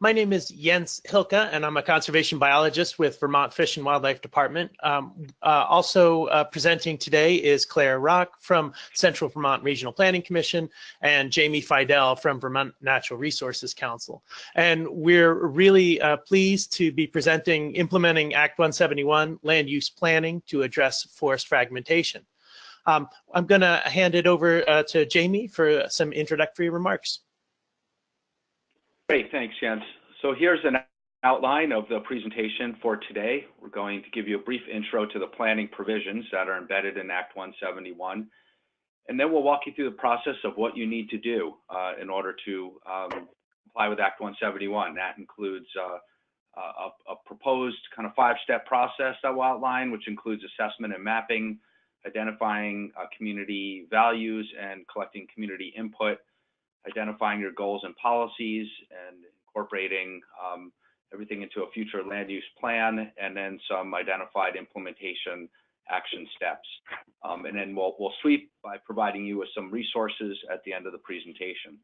My name is Jens Hilke, and I'm a conservation biologist with Vermont Fish and Wildlife Department. Also presenting today is Claire Rock from Central Vermont Regional Planning Commission and Jamie Fidel from Vermont Natural Resources Council. And we're really pleased to be presenting Implementing Act 171 Land Use Planning to Address Forest Fragmentation. I'm going to hand it over to Jamie for some introductory remarks. Great, thanks, Jens. So here's an outline of the presentation for today. We're going to give you a brief intro to the planning provisions that are embedded in Act 171, and then we'll walk you through the process of what you need to do in order to comply with Act 171. That includes a proposed kind of 5-step process that we'll outline, which includes assessment and mapping, identifying community values and collecting community input, identifying your goals and policies, and incorporating everything into a future land use plan, and then some identified implementation action steps. And then we'll sweep by providing you with some resources at the end of the presentation.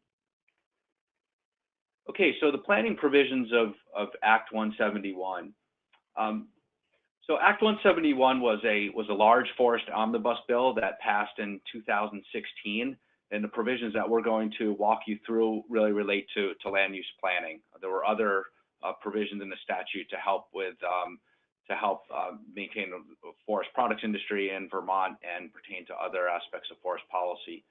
Okay, so the planning provisions of Act 171. So Act 171 was a large forest omnibus bill that passed in 2016. And the provisions that we're going to walk you through really relate to land use planning. There were other provisions in the statute to help with maintain the forest products industry in Vermont and pertain to other aspects of forest policy.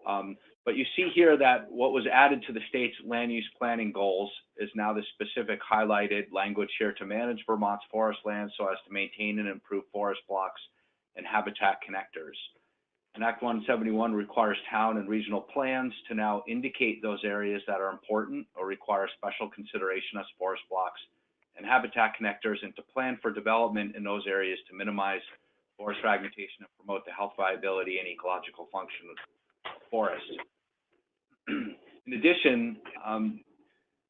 But you see here that what was added to the state's land use planning goals is now the specific highlighted language here to manage Vermont's forest lands so as to maintain and improve forest blocks and habitat connectors. And Act 171 requires town and regional plans to now indicate those areas that are important or require special consideration as forest blocks and habitat connectors, and to plan for development in those areas to minimize forest fragmentation and promote the health, viability, and ecological function of forests. In addition,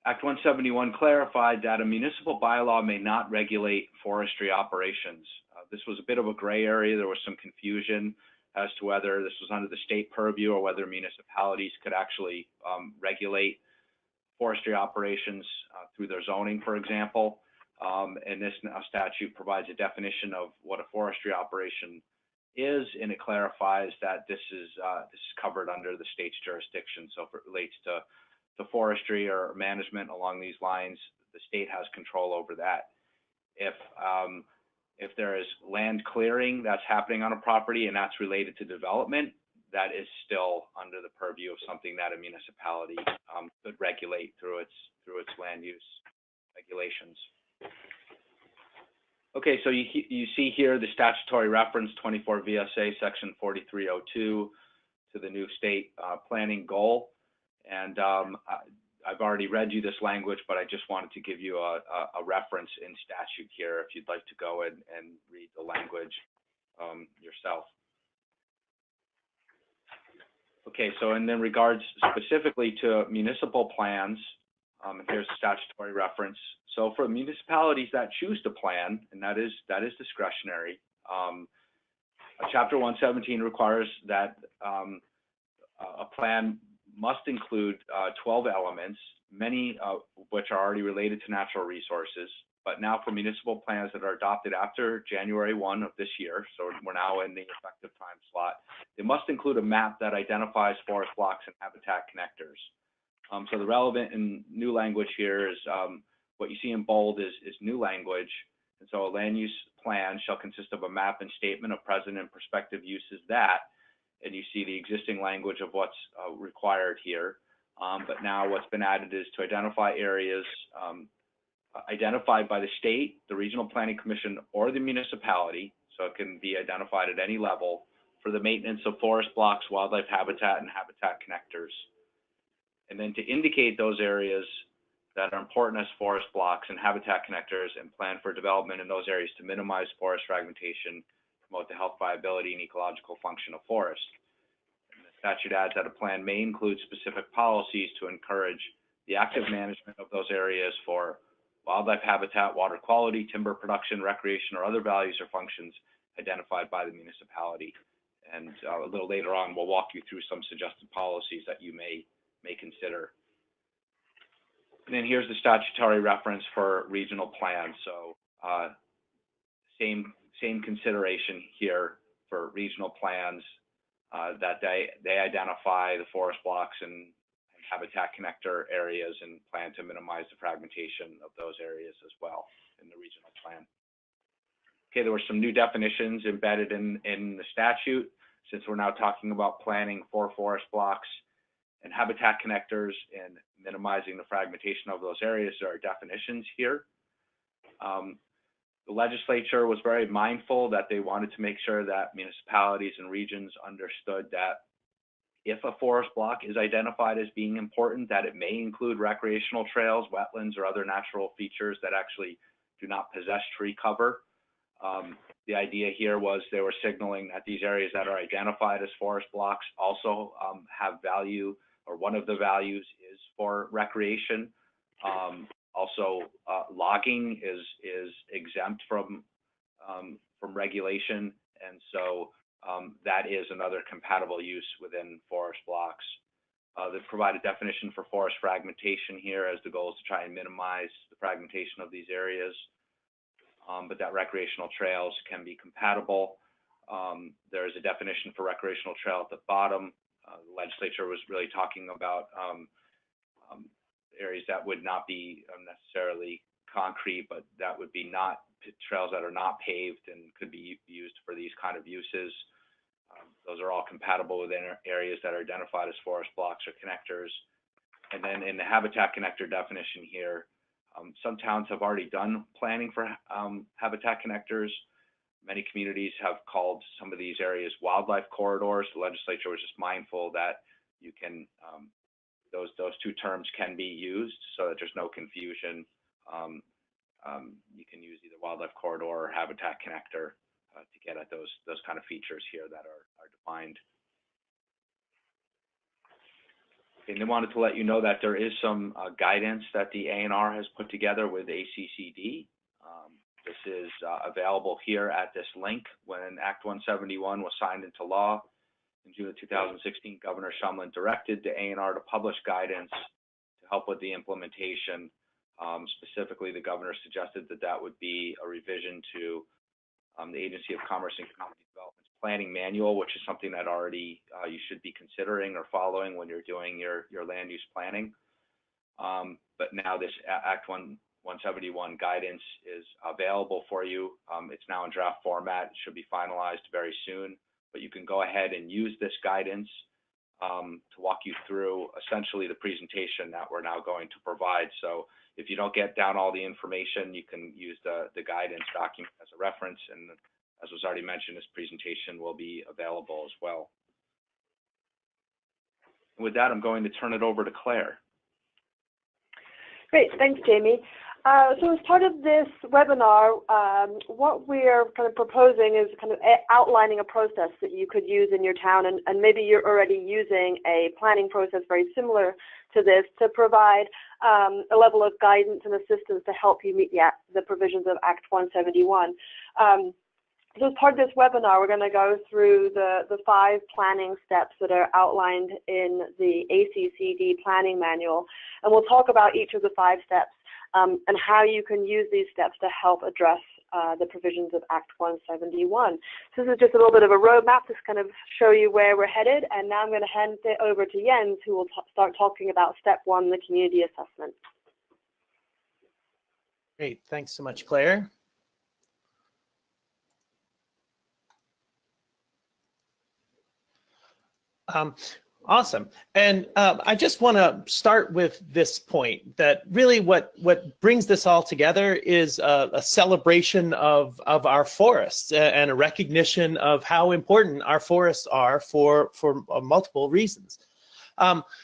Act 171 clarified that a municipal bylaw may not regulate forestry operations. This was a bit of a gray area. There was some confusion as to whether this was under the state purview or whether municipalities could actually regulate forestry operations through their zoning, for example. And this statute provides a definition of what a forestry operation is, and it clarifies that this is covered under the state's jurisdiction. So if it relates to forestry or management along these lines, the state has control over that. If there is land clearing that's happening on a property and that's related to development, that is still under the purview of something that a municipality could regulate through its land use regulations. Okay, so you see here the statutory reference 24 VSA section 4302 to the new state planning goal, and I've already read you this language, but I just wanted to give you a reference in statute here if you'd like to go and read the language yourself. Okay, so in regards specifically to municipal plans, here's a statutory reference. So for municipalities that choose to plan, and that is discretionary, Chapter 117 requires that a plan must include 12 elements, many of which are already related to natural resources. But now for municipal plans that are adopted after January 1 of this year, so we're now in the effective time slot, they must include a map that identifies forest blocks and habitat connectors. So the relevant and new language here is what you see in bold is new language. And so a land use plan shall consist of a map and statement of present and prospective uses that, and you see the existing language of what's required here. But now what's been added is to identify areas identified by the state, the regional planning commission, or the municipality, so it can be identified at any level, for the maintenance of forest blocks, wildlife habitat, and habitat connectors. And then to indicate those areas that are important as forest blocks and habitat connectors and plan for development in those areas to minimize forest fragmentation, promote the health, viability, and ecological function of forests. And the statute adds that a plan may include specific policies to encourage the active management of those areas for wildlife habitat, water quality, timber production, recreation, or other values or functions identified by the municipality. And a little later on, we'll walk you through some suggested policies that you may consider. And then here's the statutory reference for regional plans. So same consideration here for regional plans, that they identify the forest blocks and habitat connector areas and plan to minimize the fragmentation of those areas as well in the regional plan. Okay, there were some new definitions embedded in the statute, since we're now talking about planning for forest blocks and habitat connectors and minimizing the fragmentation of those areas. There are definitions here. The legislature was very mindful that they wanted to make sure that municipalities and regions understood that if a forest block is identified as being important, that it may include recreational trails, wetlands, or other natural features that actually do not possess tree cover. The idea here was they were signaling that these areas that are identified as forest blocks also have value, or one of the values is for recreation. Also, logging is exempt from regulation, and so that is another compatible use within forest blocks. They provide a definition for forest fragmentation here, as the goal is to try and minimize the fragmentation of these areas, but that recreational trails can be compatible. There is a definition for recreational trail at the bottom. The legislature was really talking about areas that would not be necessarily concrete, but that would be not trails that are not paved and could be used for these kind of uses. Those are all compatible with areas that are identified as forest blocks or connectors. And then in the habitat connector definition here, some towns have already done planning for habitat connectors. Many communities have called some of these areas wildlife corridors. The legislature was just mindful that you can, those two terms can be used so that there's no confusion. You can use either wildlife corridor or habitat connector to get at those kind of features here that are defined. And they wanted to let you know that there is some guidance that the A&R has put together with ACCD. This is available here at this link. When Act 171 was signed into law in June of 2016, Governor Shumlin directed the A&R to publish guidance to help with the implementation. Specifically, the governor suggested that that would be a revision to the Agency of Commerce and Community Development's planning manual, which is something that already you should be considering or following when you're doing your land use planning. But now this Act 171 guidance is available for you. It's now in draft format. It should be finalized very soon, but you can go ahead and use this guidance to walk you through essentially the presentation that we're now going to provide. So if you don't get down all the information, you can use the guidance document as a reference, and as was already mentioned, this presentation will be available as well. And with that, I'm going to turn it over to Claire. Great, thanks, Jamie. So as part of this webinar, what we're kind of proposing is kind of outlining a process that you could use in your town, and maybe you're already using a planning process very similar to this to provide a level of guidance and assistance to help you meet the provisions of Act 171. So as part of this webinar, we're going to go through the 5 planning steps that are outlined in the ACCD planning manual, and we'll talk about each of the 5 steps and how you can use these steps to help address the provisions of Act 171. So this is just a little bit of a roadmap to kind of show you where we're headed, and now I'm going to hand it over to Jens, who will start talking about step 1, the community assessment. Great, thanks so much, Claire. Awesome. And I just want to start with this point that really what brings this all together is a celebration of our forests and a recognition of how important our forests are for multiple reasons.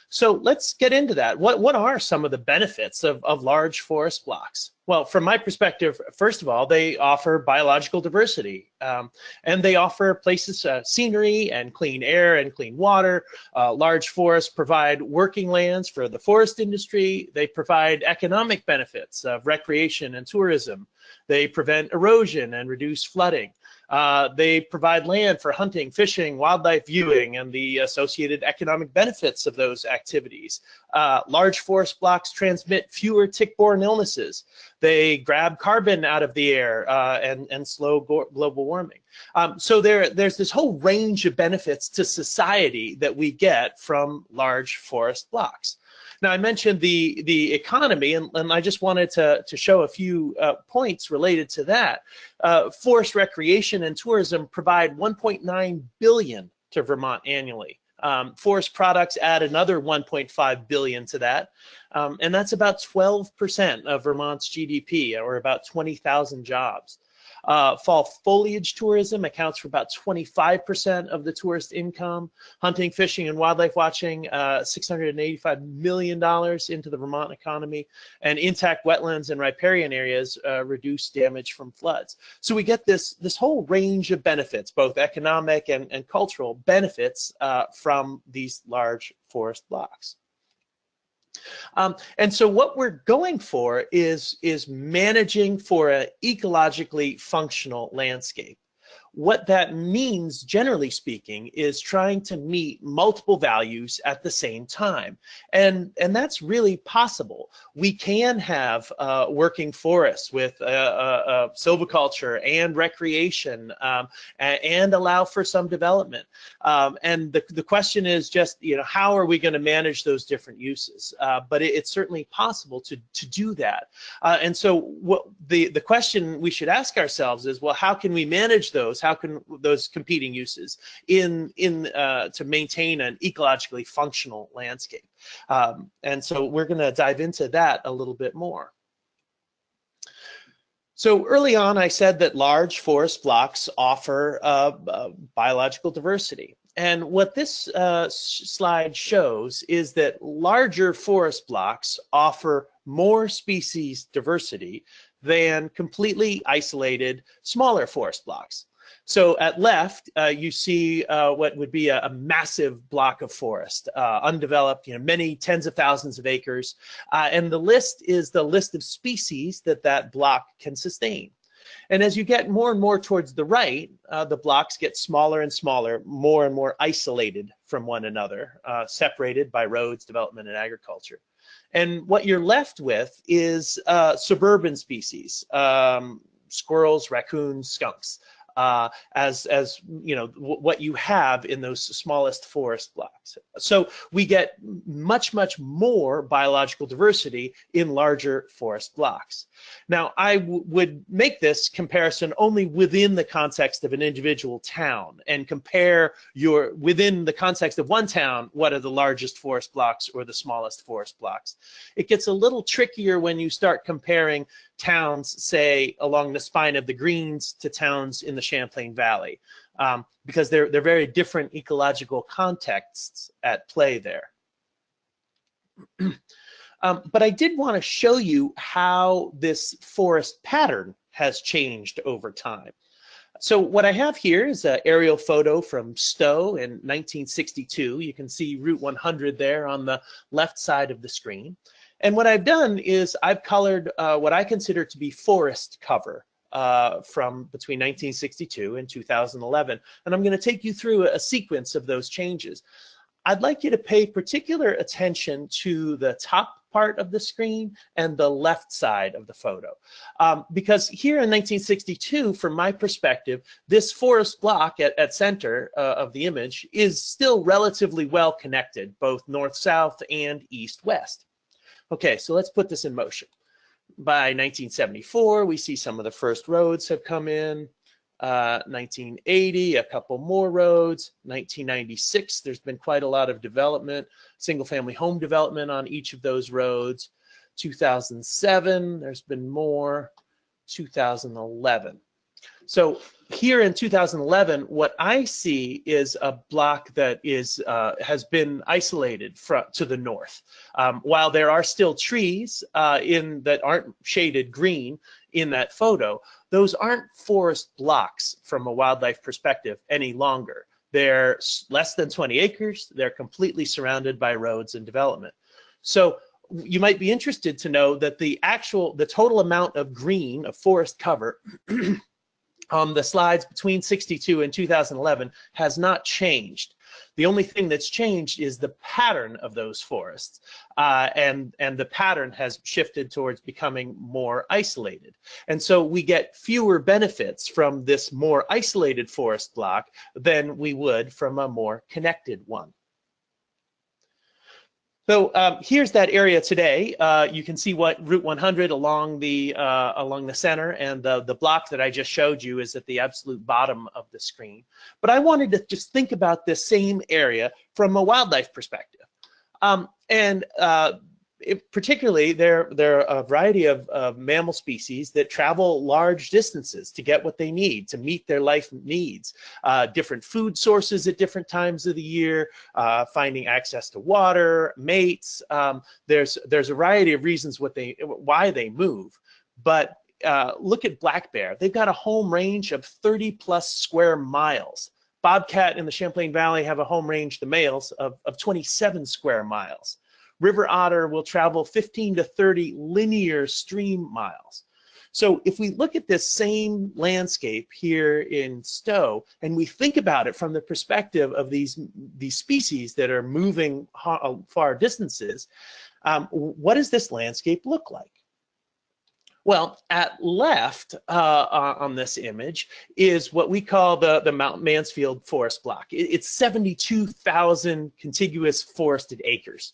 So let's get into that. What are some of the benefits of large forest blocks? Well, from my perspective, first of all, they offer biological diversity, and they offer places, scenery and clean air and clean water. Large forests provide working lands for the forest industry. They provide economic benefits of recreation and tourism. They prevent erosion and reduce flooding. They provide land for hunting, fishing, wildlife viewing, and the associated economic benefits of those activities. Large forest blocks transmit fewer tick-borne illnesses. They grab carbon out of the air and slow global warming. So there's this whole range of benefits to society that we get from large forest blocks. Now, I mentioned the economy, and I just wanted to show a few points related to that. Forest recreation and tourism provide $1.9 billion to Vermont annually. Forest products add another $1.5 billion to that, and that's about 12% of Vermont's GDP, or about 20,000 jobs. Fall foliage tourism accounts for about 25% of the tourist income. Hunting, fishing, and wildlife watching, $685 million into the Vermont economy. And intact wetlands and riparian areas reduce damage from floods. So we get this whole range of benefits, both economic and cultural benefits from these large forest blocks. And so what we're going for is managing for an ecologically functional landscape. What that means, generally speaking, is trying to meet multiple values at the same time. And that's really possible. We can have working forests with silviculture and recreation and allow for some development. And the question is just, how are we going to manage those different uses? But it's certainly possible to do that. And so what the question we should ask ourselves is, well, how can we manage those? How can those competing uses to maintain an ecologically functional landscape? And so we're going to dive into that a little bit more. So early on, I said that large forest blocks offer biological diversity. And what this slide shows is that larger forest blocks offer more species diversity than completely isolated smaller forest blocks. So at left, you see what would be a massive block of forest, undeveloped, many tens of thousands of acres. And the list is the list of species that block can sustain. And as you get more and more towards the right, the blocks get smaller and smaller, more and more isolated from one another, separated by roads, development, and agriculture. And what you're left with is suburban species, squirrels, raccoons, skunks. As what you have in those smallest forest blocks. So we get much more biological diversity in larger forest blocks. Now, I would make this comparison only within the context of an individual town, and compare within the context of one town, what are the largest forest blocks or the smallest forest blocks. It gets a little trickier when you start comparing towns, say, along the spine of the Greens to towns in the Champlain Valley, because they're very different ecological contexts at play there. But I did want to show you how this forest pattern has changed over time. So what I have here is an aerial photo from Stowe in 1962. You can see Route 100 there on the left side of the screen. And what I've done is I've colored what I consider to be forest cover from between 1962 and 2011. And I'm going to take you through a sequence of those changes. I'd like you to pay particular attention to the top part of the screen and the left side of the photo. Because here in 1962, from my perspective, this forest block at center of the image is still relatively well connected, both north-south and east-west. Okay, so let's put this in motion. By 1974, we see some of the first roads have come in. 1980, a couple more roads. 1996, there's been quite a lot of development, single-family home development on each of those roads. 2007, there's been more. 2011. So here in 2011, what I see is a block that has been isolated to the north. While there are still trees that aren't shaded green in that photo, those aren't forest blocks from a wildlife perspective any longer. They're less than 20 acres. They're completely surrounded by roads and development. So you might be interested to know that the total amount of green, of forest cover, on the slides between 62 and 2011 has not changed. The only thing that's changed is the pattern of those forests, and the pattern has shifted towards becoming more isolated. And so we get fewer benefits from this more isolated forest block than we would from a more connected one. So here's that area today. You can see what Route 100 along the center, and the block that I just showed you is at the absolute bottom of the screen. But I wanted to just think about this same area from a wildlife perspective. Particularly, there are a variety of mammal species that travel large distances to get what they need, to meet their life needs. Different food sources at different times of the year, finding access to water, mates. There's a variety of reasons why they move. But look at black bear. They've got a home range of 30+ square miles. Bobcat in the Champlain Valley have a home range, the males, of 27 square miles. River otter will travel 15 to 30 linear stream miles. So if we look at this same landscape here in Stowe, and we think about it from the perspective of these species that are moving far distances, what does this landscape look like? Well, at left on this image is what we call the Mount Mansfield Forest Block. It's 72,000 contiguous forested acres.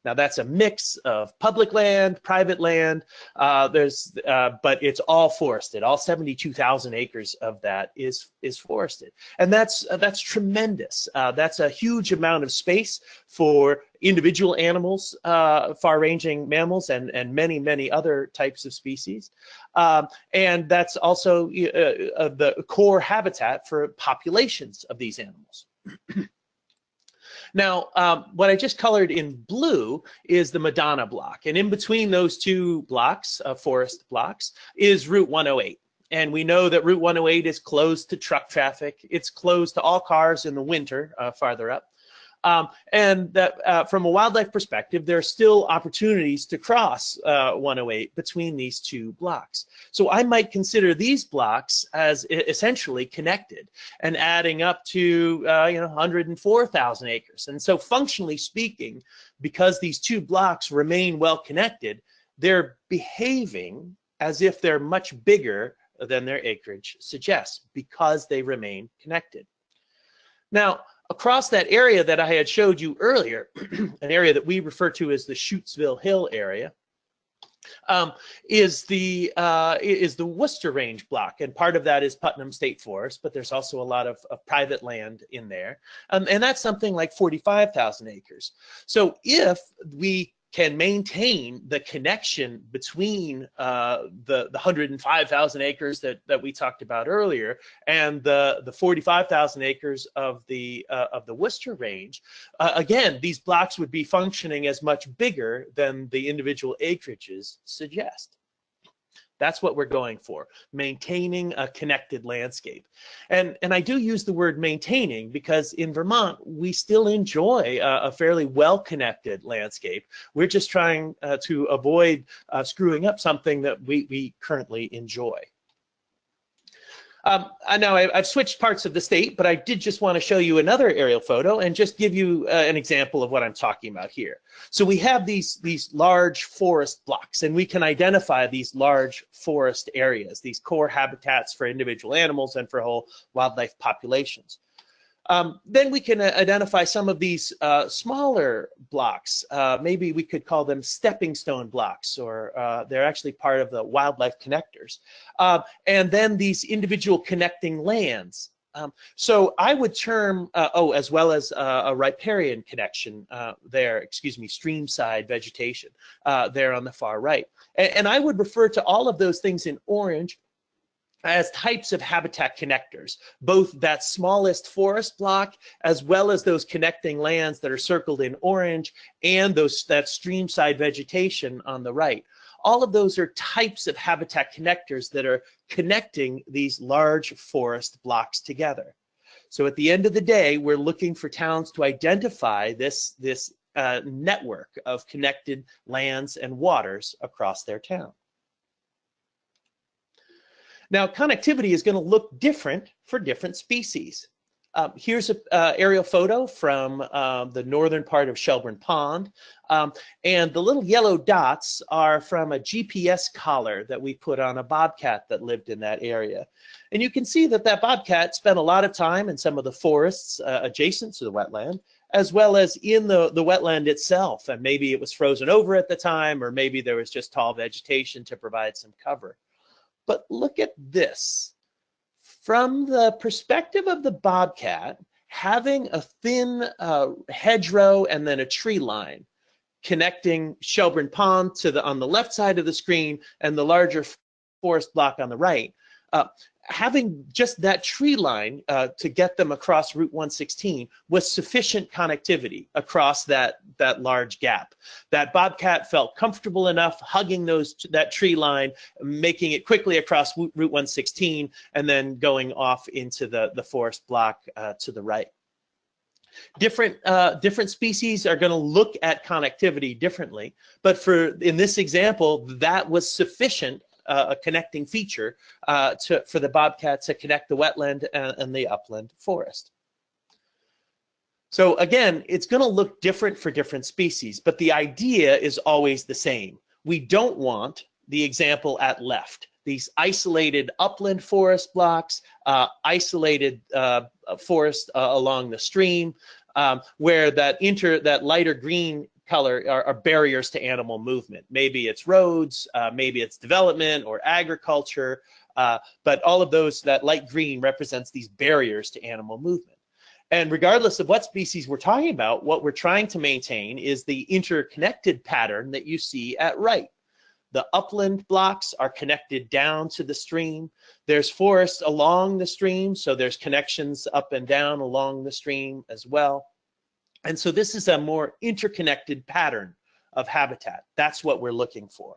Now that's a mix of public land, private land, but it's all forested. All 72,000 acres of that is forested, and that's tremendous. That's a huge amount of space for individual animals, far-ranging mammals, and many other types of species, and that's also the core habitat for populations of these animals. Now, what I just colored in blue is the Madonna block, and in between those two blocks, forest blocks, is Route 108. And we know that Route 108 is closed to truck traffic. It's closed to all cars in the winter, farther up. And that from a wildlife perspective, there are still opportunities to cross 108 between these two blocks. So I might consider these blocks as essentially connected and adding up to 104,000 acres. And so functionally speaking, because these two blocks remain well connected, they're behaving as if they're much bigger than their acreage suggests because they remain connected. Now, across that area that I had showed you earlier, an area that we refer to as the Shutesville Hill area, is the Worcester Range block, and part of that is Putnam State Forest, but there's also a lot of private land in there, and that's something like 45,000 acres. So if we can maintain the connection between the 105,000 acres that we talked about earlier and the 45,000 acres of the Worcester Range, again, these blocks would be functioning as much bigger than the individual acreages suggest. That's what we're going for, maintaining a connected landscape. And I do use the word maintaining because in Vermont, we still enjoy a fairly well-connected landscape. We're just trying to avoid screwing up something that we currently enjoy. I know I've switched parts of the state, but I did just want to show you another aerial photo and just give you an example of what I'm talking about here. So we have these large forest blocks, and we can identify these large forest areas, these core habitats for individual animals and for whole wildlife populations. Then we can identify some of these smaller blocks. Maybe we could call them stepping stone blocks, or they're actually part of the wildlife connectors. And then these individual connecting lands. So I would term, as well as a riparian connection there, streamside vegetation there on the far right. And I would refer to all of those things in orange as types of habitat connectors, both that smallest forest block as well as those connecting lands that are circled in orange and that streamside vegetation on the right. All of those are types of habitat connectors that are connecting these large forest blocks together. So at the end of the day, we're looking for towns to identify this network of connected lands and waters across their town. Now, connectivity is going to look different for different species. Here's an aerial photo from the northern part of Shelburne Pond. And the little yellow dots are from a GPS collar that we put on a bobcat that lived in that area. And you can see that that bobcat spent a lot of time in some of the forests adjacent to the wetland, as well as in the wetland itself. And maybe it was frozen over at the time, or maybe there was just tall vegetation to provide some cover. But look at this. From the perspective of the bobcat, having a thin hedgerow and then a tree line connecting Shelburne Pond to on the left side of the screen and the larger forest block on the right, having just that tree line to get them across Route 116 was sufficient connectivity across that large gap. That bobcat felt comfortable enough hugging that tree line, making it quickly across Route 116, and then going off into the forest block to the right. Different species are going to look at connectivity differently, but in this example, that was sufficient a connecting feature for the bobcat to connect the wetland and the upland forest. So again, it's going to look different for different species, but the idea is always the same. We don't want the example at left, these isolated upland forest blocks, isolated forest along the stream, where that lighter green color are barriers to animal movement. Maybe it's roads, maybe it's development or agriculture, but all of those, that light green represents these barriers to animal movement. And regardless of what species we're talking about, what we're trying to maintain is the interconnected pattern that you see at right. The upland blocks are connected down to the stream. There's forest along the stream, so there's connections up and down along the stream as well. And so this is a more interconnected pattern of habitat. That's what we're looking for.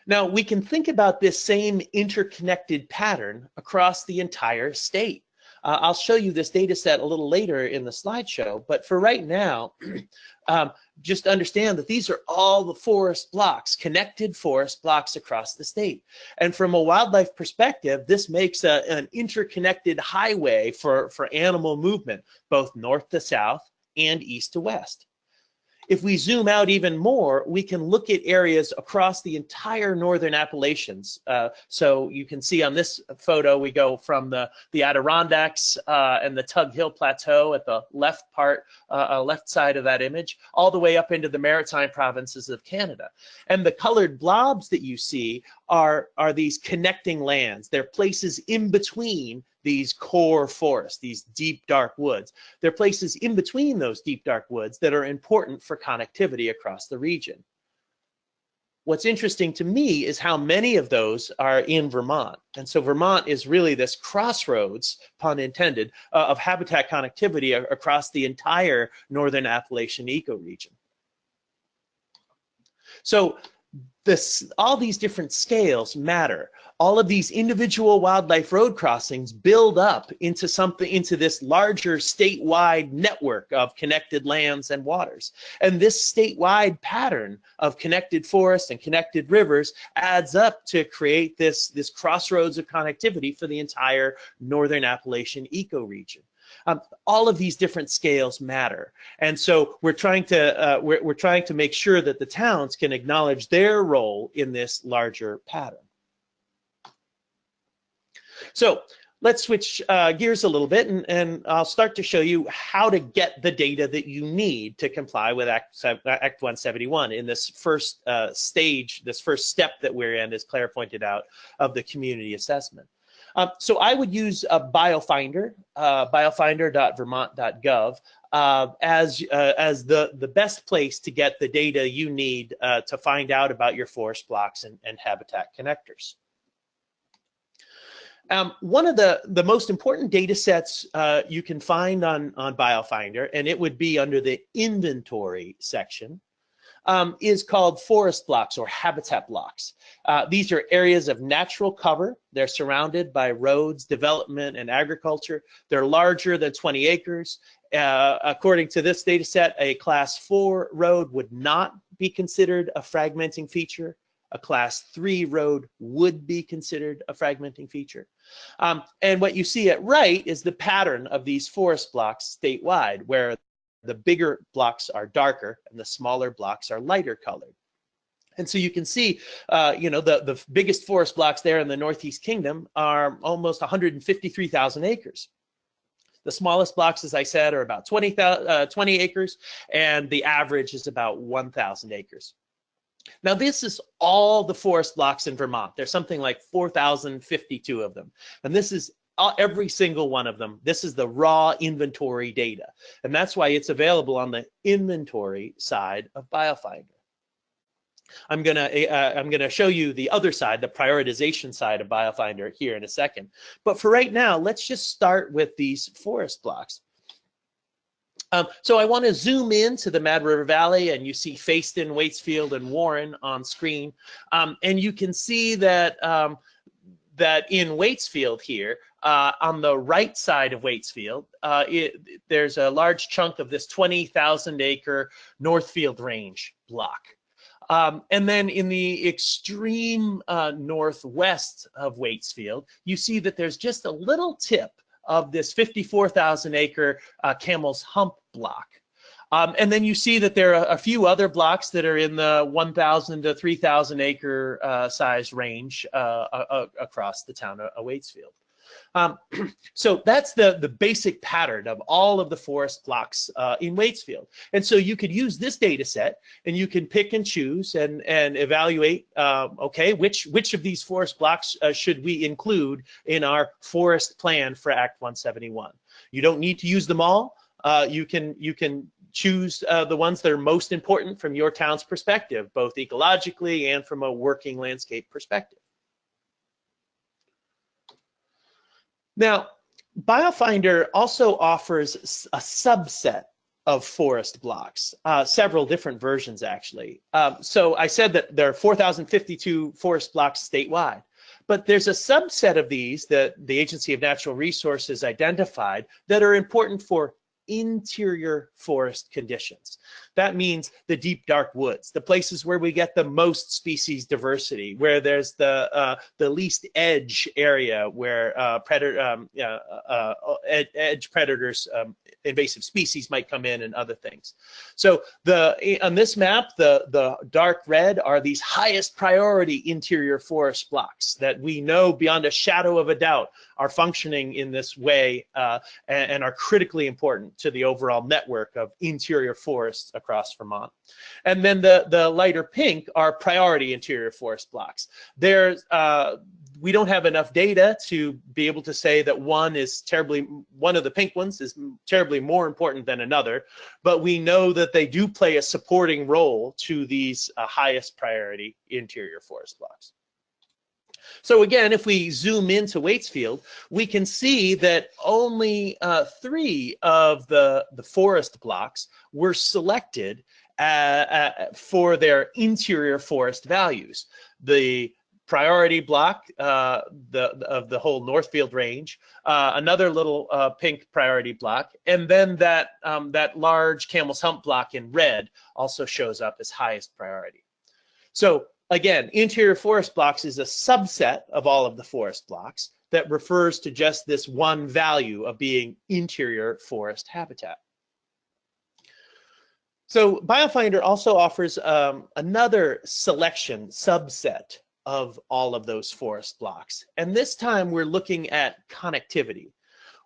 Now, we can think about this same interconnected pattern across the entire state. I'll show you this data set a little later in the slideshow, but for right now, just understand that these are all the forest blocks, connected forest blocks across the state. And from a wildlife perspective, this makes an interconnected highway for animal movement, both north to south and east to west. If we zoom out even more, we can look at areas across the entire northern Appalachians. So you can see on this photo, we go from the Adirondacks and the Tug Hill Plateau at the left side of that image, all the way up into the maritime provinces of Canada. And the colored blobs that you see are these connecting lands. They're places in between these core forests, these deep, dark woods. They're places in between those deep, dark woods that are important for connectivity across the region. What's interesting to me is how many of those are in Vermont. And so Vermont is really this crossroads, pun intended, of habitat connectivity across the entire northern Appalachian ecoregion. So all these different scales matter. All of these individual wildlife road crossings build up into this larger statewide network of connected lands and waters. And this statewide pattern of connected forests and connected rivers adds up to create this crossroads of connectivity for the entire northern Appalachian ecoregion. All of these different scales matter, and so we're trying to make sure that the towns can acknowledge their role in this larger pattern. So let's switch gears a little bit, and I'll start to show you how to get the data that you need to comply with Act 171 in this first stage, this first step that we're in, as Claire pointed out, of the community assessment. So I would use a biofinder, biofinder.vermont.gov, as the best place to get the data you need to find out about your forest blocks and habitat connectors. One of the most important data sets you can find on Biofinder, and it would be under the inventory section, is called forest blocks or habitat blocks. These are areas of natural cover. They're surrounded by roads, development, and agriculture. They're larger than 20 acres. According to this data set, a class 4 road would not be considered a fragmenting feature. a class 3 road would be considered a fragmenting feature. And what you see at right is the pattern of these forest blocks statewide, where the bigger blocks are darker and the smaller blocks are lighter colored. And so you can see, the biggest forest blocks there in the Northeast Kingdom are almost 153,000 acres. The smallest blocks, as I said, are about 20 acres, and the average is about 1,000 acres. Now, this is all the forest blocks in Vermont. There's something like 4,052 of them. And this is every single one of them. This is the raw inventory data. And that's why it's available on the inventory side of BioFinder. I'm gonna show you the other side, the prioritization side of BioFinder here in a second. But for right now, let's just start with these forest blocks. So I want to zoom into the Mad River Valley, and you see Fayston, Waitsfield, and Warren on screen, and you can see that that in Waitsfield here, on the right side of Waitsfield, there's a large chunk of this 20,000 acre Northfield Range block. And then in the extreme northwest of Waitsfield, you see that there's just a little tip of this 54,000 acre Camel's Hump block. And then you see that there are a few other blocks that are in the 1,000 to 3,000 acre size range across the town of Waitsfield. So that's the basic pattern of all of the forest blocks in Waitsfield. And so you could use this data set and you can pick and choose and evaluate, okay, which of these forest blocks should we include in our forest plan for Act 171. You don't need to use them all. You can choose the ones that are most important from your town's perspective, both ecologically and from a working landscape perspective. Now, BioFinder also offers a subset of forest blocks, several different versions actually. So I said that there are 4,052 forest blocks statewide, but there's a subset of these that the Agency of Natural Resources identified that are important for interior forest conditions. That means the deep, dark woods, the places where we get the most species diversity, where there's the least edge area where edge predators, invasive species might come in and other things. So on this map, the dark red are these highest priority interior forest blocks that we know beyond a shadow of a doubt are functioning in this way and are critically important to the overall network of interior forests across Vermont. And then the lighter pink are priority interior forest blocks. We don't have enough data to be able to say that one of the pink ones is terribly more important than another, but we know that they do play a supporting role to these highest priority interior forest blocks. So again, if we zoom into Waitsfield, we can see that only 3 of the forest blocks were selected for their interior forest values. The priority block of the whole Northfield Range, another little pink priority block, and then that large Camel's Hump block in red also shows up as highest priority. So again, interior forest blocks is a subset of all of the forest blocks that refers to just this one value of being interior forest habitat. So BioFinder also offers another selection subset of all of those forest blocks. And this time we're looking at connectivity.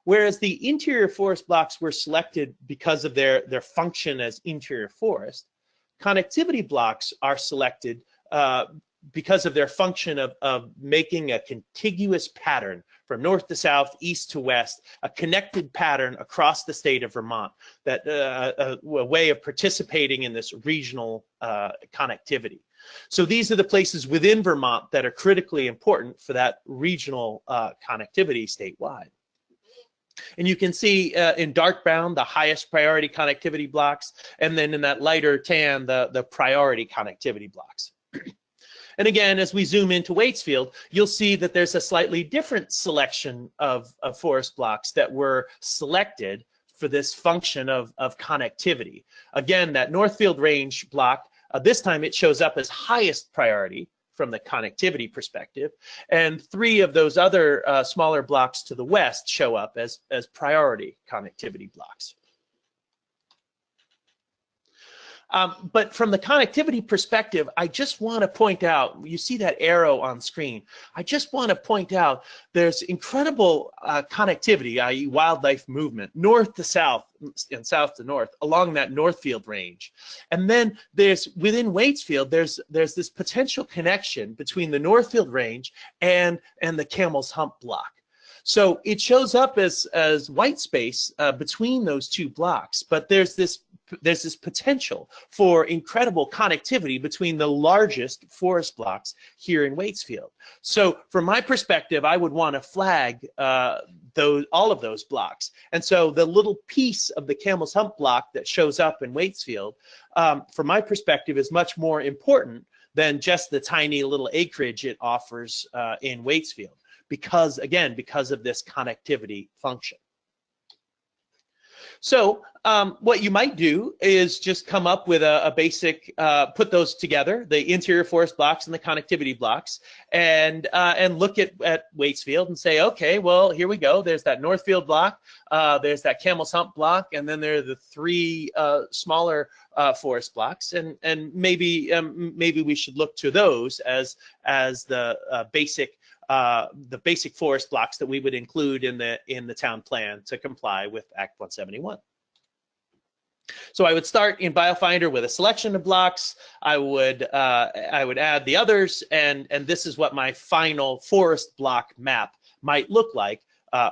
Whereas the interior forest blocks were selected because of their function as interior forest, connectivity blocks are selected because of their function of making a contiguous pattern from north to south, east to west, a connected pattern across the state of Vermont, that a way of participating in this regional connectivity. So these are the places within Vermont that are critically important for that regional connectivity statewide. And you can see in dark brown the highest priority connectivity blocks, and then in that lighter tan the priority connectivity blocks. And again, as we zoom into Waitsfield, you'll see that there's a slightly different selection of forest blocks that were selected for this function of connectivity. Again, that Northfield Range block, this time it shows up as highest priority from the connectivity perspective, and 3 of those other smaller blocks to the west show up as priority connectivity blocks. But from the connectivity perspective, I just want to point out, you see that arrow on screen. I just want to point out there's incredible connectivity, i.e. wildlife movement, north to south and south to north along that Northfield range. And then there's, within Waitsfield, there's this potential connection between the Northfield range and the Camel's Hump block. So it shows up as white space between those 2 blocks, but there's this potential for incredible connectivity between the largest forest blocks here in Waitsfield. So from my perspective, I would want to flag all of those blocks. And so the little piece of the Camel's Hump block that shows up in Waitsfield, from my perspective, is much more important than just the tiny little acreage it offers in Waitsfield. Because, again, because of this connectivity function. So what you might do is just come up with a basic, put those together, the interior forest blocks and the connectivity blocks, and look at Waitsfield and say, okay, well, here we go. There's that Northfield block, there's that Camel's Hump block, and then there are the 3 smaller forest blocks, and maybe we should look to those as the basic forest blocks that we would include in the town plan to comply with Act 171. So I would start in BioFinder with a selection of blocks. I would add the others, and this is what my final forest block map might look like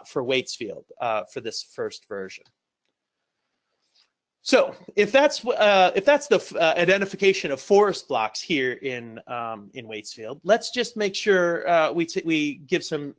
for Waitsfield for this first version. So if that's the identification of forest blocks here in Waitsfield, let's just make sure we give some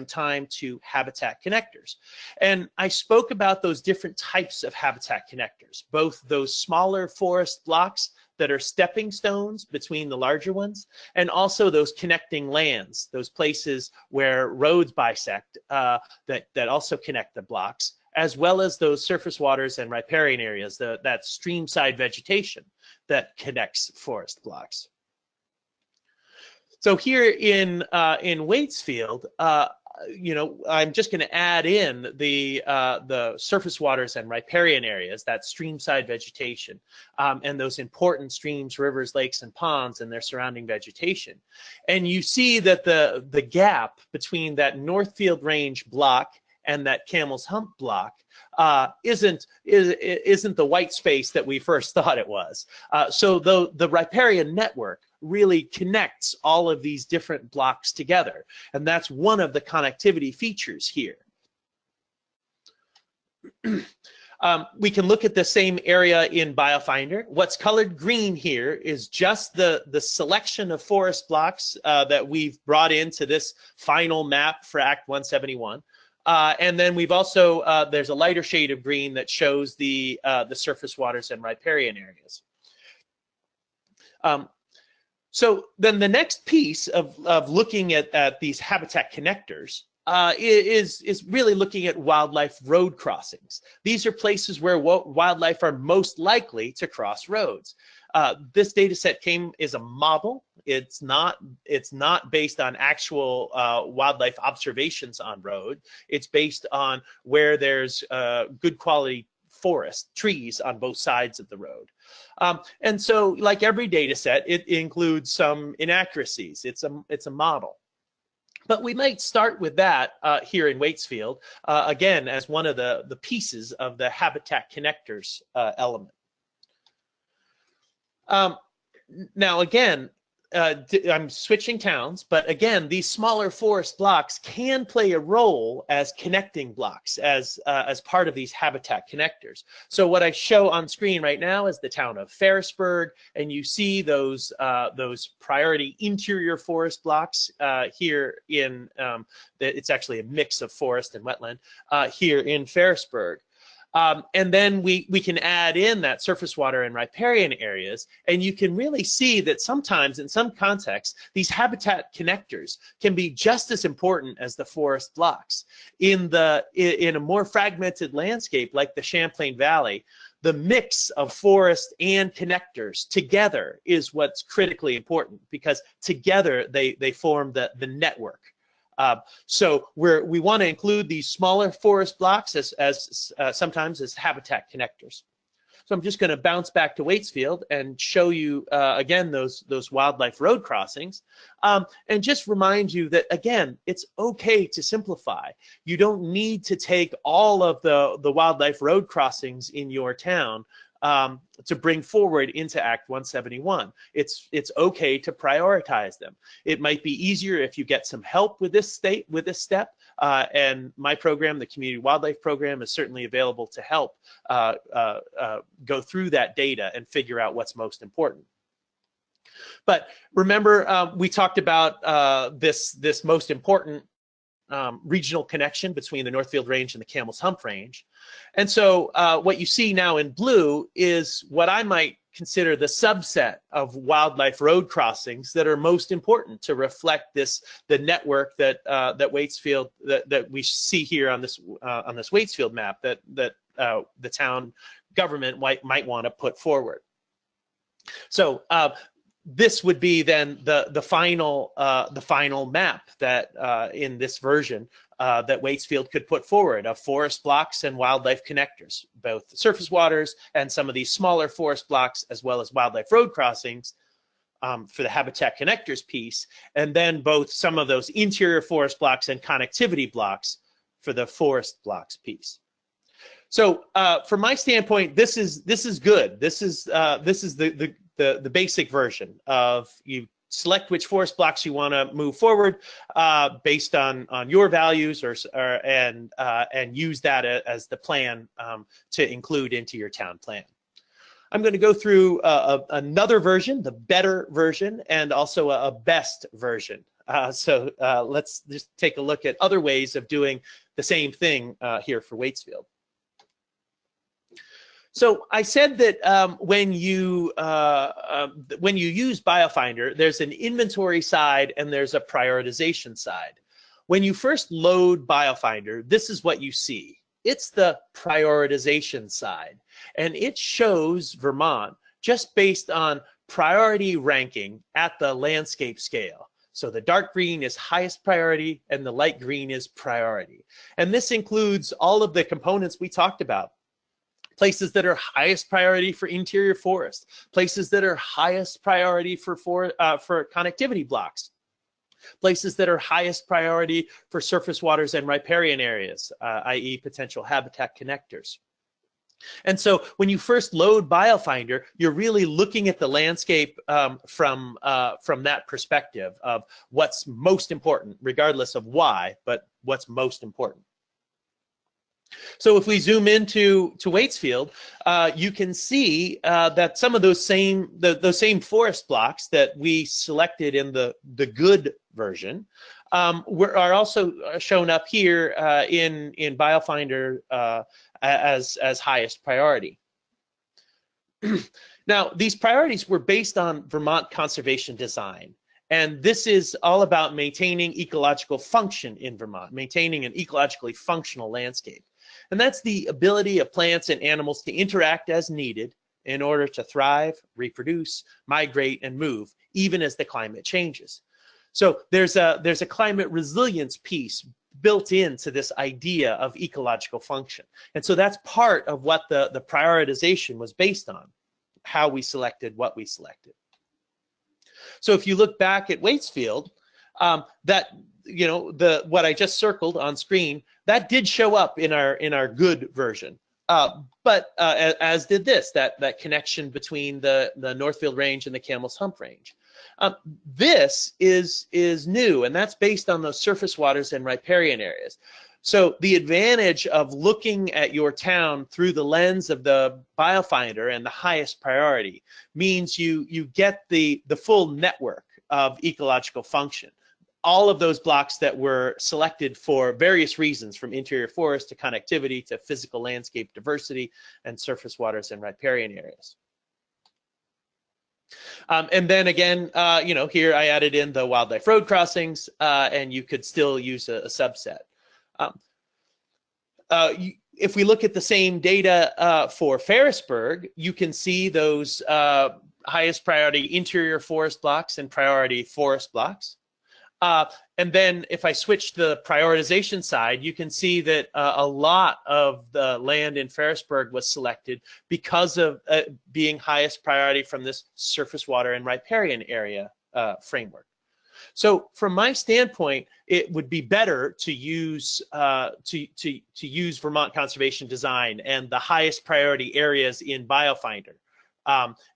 time to habitat connectors. And I spoke about those different types of habitat connectors, both those smaller forest blocks that are stepping stones between the larger ones, and also those connecting lands, those places where roads bisect that also connect the blocks, as well as those surface waters and riparian areas, that stream-side vegetation that connects forest blocks. So here in Waitsfield, you know, I'm just going to add in the surface waters and riparian areas, that stream-side vegetation, and those important streams, rivers, lakes, and ponds and their surrounding vegetation. And you see that the gap between that Northfield Range block and that Camel's Hump block isn't the white space that we first thought it was. So the riparian network really connects all of these different blocks together, and that's one of the connectivity features here. We can look at the same area in BioFinder. What's colored green here is just the selection of forest blocks that we've brought into this final map for Act 171. And then we've also, there's a lighter shade of green that shows the surface waters and riparian areas. So then the next piece of looking at these habitat connectors is really looking at wildlife road crossings. These are places where wildlife are most likely to cross roads. This data set is a model. It's not based on actual wildlife observations on road. It's based on where there's good quality forest, trees on both sides of the road. And so, like every data set, it includes some inaccuracies. It's a model. But we might start with that here in Waitsfield, again, as one of the pieces of the habitat connectors element. Now, again, I'm switching towns, but again, these smaller forest blocks can play a role as connecting blocks, as part of these habitat connectors. So what I show on screen right now is the town of Ferrisburg, and you see those priority interior forest blocks here in, it's actually a mix of forest and wetland here in Ferrisburg. And then we can add in that surface water and riparian areas, and you can really see that sometimes in some contexts, these habitat connectors can be just as important as the forest blocks. In a more fragmented landscape like the Champlain Valley, the mix of forest and connectors together is what's critically important, because together they form the network. So we want to include these smaller forest blocks as sometimes as habitat connectors. So I'm just going to bounce back to Waitsfield and show you again those wildlife road crossings, and just remind you that again it's okay to simplify. You don't need to take all of the wildlife road crossings in your town to bring forward into Act 171. It's okay to prioritize them. It might be easier if you get some help with this step, and my program, the Community Wildlife Program, is certainly available to help go through that data and figure out what's most important. But remember, we talked about this most important regional connection between the Northfield Range and the Camel's Hump Range. And so what you see now in blue is what I might consider the subset of wildlife road crossings that are most important to reflect the network that Waitsfield that we see here on this Waitsfield map that the town government might want to put forward. So this would be then the final map that in this version that Waitsfield could put forward of forest blocks and wildlife connectors, both surface waters and some of these smaller forest blocks, as well as wildlife road crossings for the habitat connectors piece, and then both some of those interior forest blocks and connectivity blocks for the forest blocks piece. So from my standpoint, this is good. This is the basic version of you select which forest blocks you want to move forward based on your values and use that as the plan to include into your town plan. I'm going to go through another version, the better version, and also a best version. So let's just take a look at other ways of doing the same thing here for Waitsfield. So I said that when you use BioFinder, there's an inventory side and there's a prioritization side. When you first load BioFinder, this is what you see. It's the prioritization side, and it shows Vermont just based on priority ranking at the landscape scale. So the dark green is highest priority and the light green is priority. And this includes all of the components we talked about. Places that are highest priority for interior forest, places that are highest priority for connectivity blocks, places that are highest priority for surface waters and riparian areas, i.e. potential habitat connectors. And so when you first load BioFinder, you're really looking at the landscape from that perspective of what's most important, regardless of why, but what's most important. So if we zoom into Waitsfield, you can see that some of those same forest blocks that we selected in the good version are also shown up here in BioFinder as highest priority. Now, these priorities were based on Vermont conservation design. And this is all about maintaining ecological function in Vermont, maintaining an ecologically functional landscape. And that's the ability of plants and animals to interact as needed in order to thrive, reproduce, migrate, and move, even as the climate changes. So there's a climate resilience piece built into this idea of ecological function. And so that's part of what the prioritization was based on, how we selected what we selected. So if you look back at Waitsfield, what I just circled on screen, that did show up in our good version. But as did that connection between the Northfield Range and the Camel's Hump Range. This is new, and that's based on those surface waters and riparian areas. So the advantage of looking at your town through the lens of the BioFinder and the highest priority means you get the full network of ecological function. all of those blocks that were selected for various reasons, from interior forest to connectivity to physical landscape diversity and surface waters and riparian areas. And then again, you know, here I added in the wildlife road crossings, and you could still use a subset. If we look at the same data for Ferrisburgh, you can see those highest priority interior forest blocks and priority forest blocks. And then if I switch to the prioritization side, you can see that a lot of the land in Ferrisburgh was selected because of being highest priority from this surface water and riparian area framework. So from my standpoint, it would be better to use use Vermont conservation design and the highest priority areas in BioFinder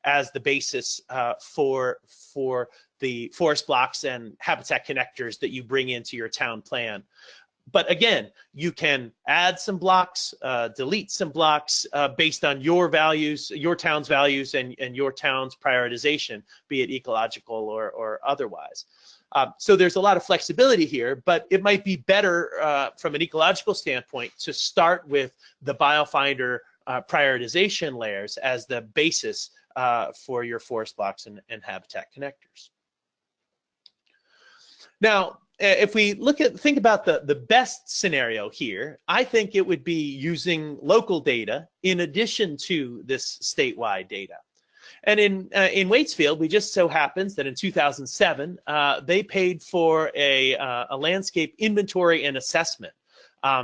as the basis for the forest blocks and habitat connectors that you bring into your town plan. But again, you can add some blocks, delete some blocks based on your values, your town's values, and your town's prioritization, be it ecological or otherwise. So there's a lot of flexibility here, but it might be better from an ecological standpoint to start with the BioFinder prioritization layers as the basis for your forest blocks and habitat connectors. Now, if we think about the best scenario here, I think it would be using local data in addition to this statewide data. And in Waitsfield, we just so happens that in 2007, they paid for a landscape inventory and assessment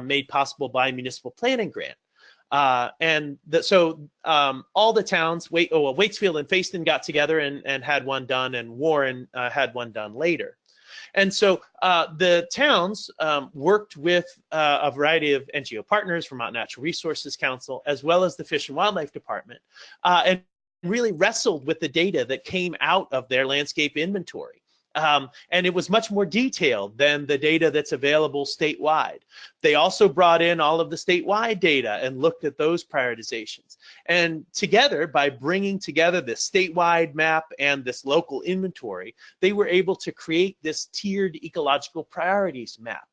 made possible by a municipal planning grant. So all the towns, Waitsfield and Fayston got together and had one done, and Warren had one done later. And so the towns worked with a variety of NGO partners, Vermont Natural Resources Council, as well as the Fish and Wildlife Department, and really wrestled with the data that came out of their landscape inventory. And it was much more detailed than the data that's available statewide. They also brought in all of the statewide data and looked at those prioritizations. And together, by bringing together this statewide map and this local inventory, they were able to create this tiered ecological priorities map.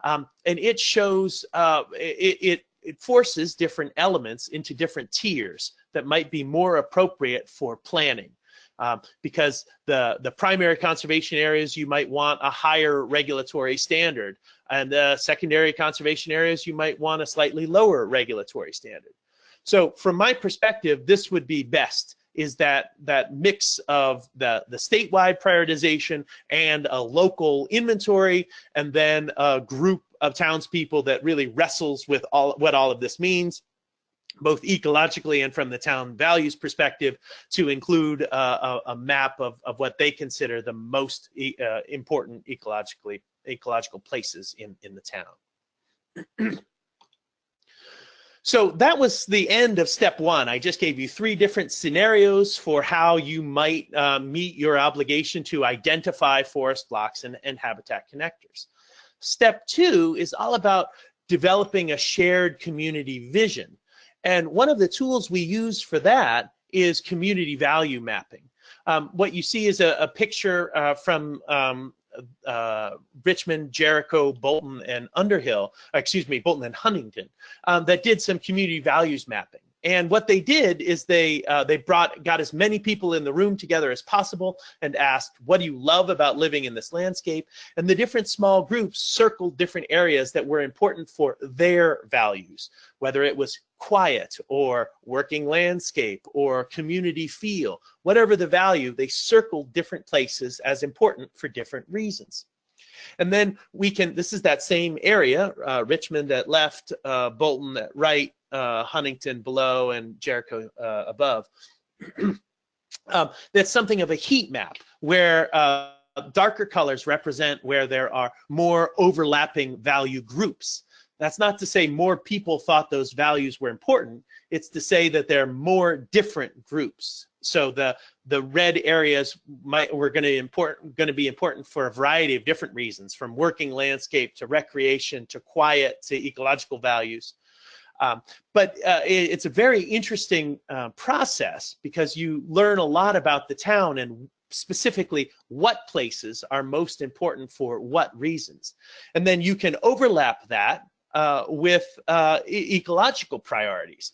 And it shows, it forces different elements into different tiers that might be more appropriate for planning. Because the primary conservation areas, you might want a higher regulatory standard, and the secondary conservation areas, you might want a slightly lower regulatory standard. So from my perspective, this would be best, is that mix of the statewide prioritization and a local inventory, and then a group of townspeople that really wrestles with what all of this means, both ecologically and from the town values perspective, to include a map of what they consider the most important ecological places in the town. So that was the end of step one. I just gave you 3 different scenarios for how you might meet your obligation to identify forest blocks and habitat connectors. Step 2 is all about developing a shared community vision. And one of the tools we use for that is community value mapping. What you see is a picture from Richmond, Jericho, Bolton, and Underhill, Bolton and Huntington, that did some community values mapping. And what they did is they got as many people in the room together as possible and asked, what do you love about living in this landscape? And the different small groups circled different areas that were important for their values, whether it was quiet or working landscape or community feel, whatever the value, they circled different places as important for different reasons. And then this is that same area, Richmond at left, Bolton at right, Huntington below, and Jericho above. That's something of a heat map where darker colors represent where there are more overlapping value groups. That's not to say more people thought those values were important. It's to say that there are more different groups. So the red areas were going to be important for a variety of different reasons, from working landscape to recreation to quiet to ecological values. But it's a very interesting process, because you learn a lot about the town and specifically what places are most important for what reasons. And then you can overlap that with ecological priorities.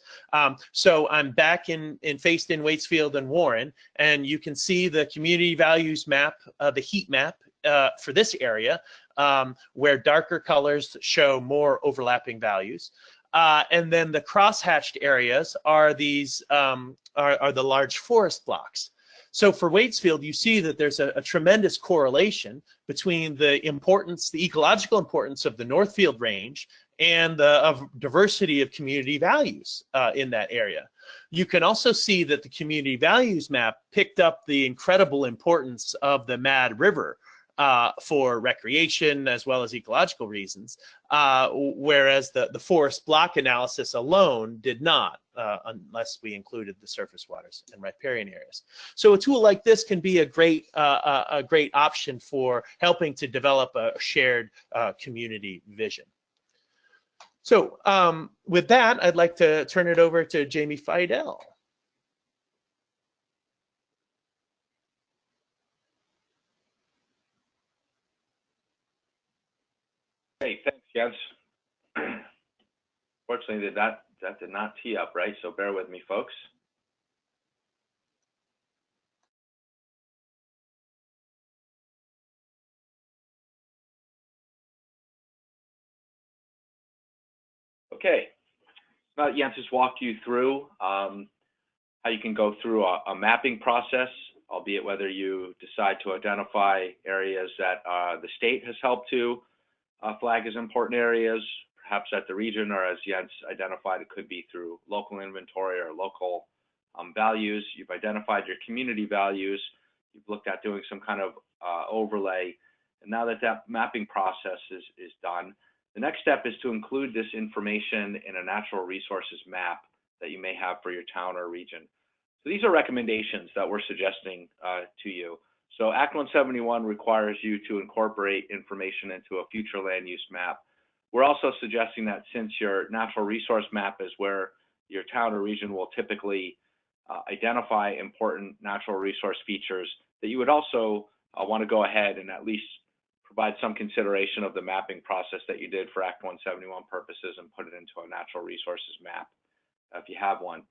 So I'm back faced in Waitsfield and Warren, and you can see the community values map, the heat map for this area, where darker colors show more overlapping values. And then the cross-hatched areas are these are the large forest blocks. So for Waitsfield, you see that there's a tremendous correlation between the importance, the ecological importance of the Northfield Range and the diversity of community values in that area. You can also see that the community values map picked up the incredible importance of the Mad River for recreation as well as ecological reasons, whereas the forest block analysis alone did not, unless we included the surface waters and riparian areas. So a tool like this can be a great option for helping to develop a shared community vision. So with that, I'd like to turn it over to Jamie Fidel. Hey, thanks, Jens. Fortunately, that did not tee up right, so bear with me, folks. Okay, now Jens has walked you through how you can go through a mapping process, albeit whether you decide to identify areas that the state has helped to flag as important areas, perhaps at the region, or as Jens identified, it could be through local inventory or local values. You've identified your community values. You've looked at doing some kind of overlay. And now that that mapping process is done, the next step is to include this information in a natural resources map that you may have for your town or region. So these are recommendations that we're suggesting to you. So Act 171 requires you to incorporate information into a future land use map. We're also suggesting that since your natural resource map is where your town or region will typically identify important natural resource features, that you would also want to go ahead and at least provide some consideration of the mapping process that you did for Act 171 purposes and put it into a natural resources map if you have one.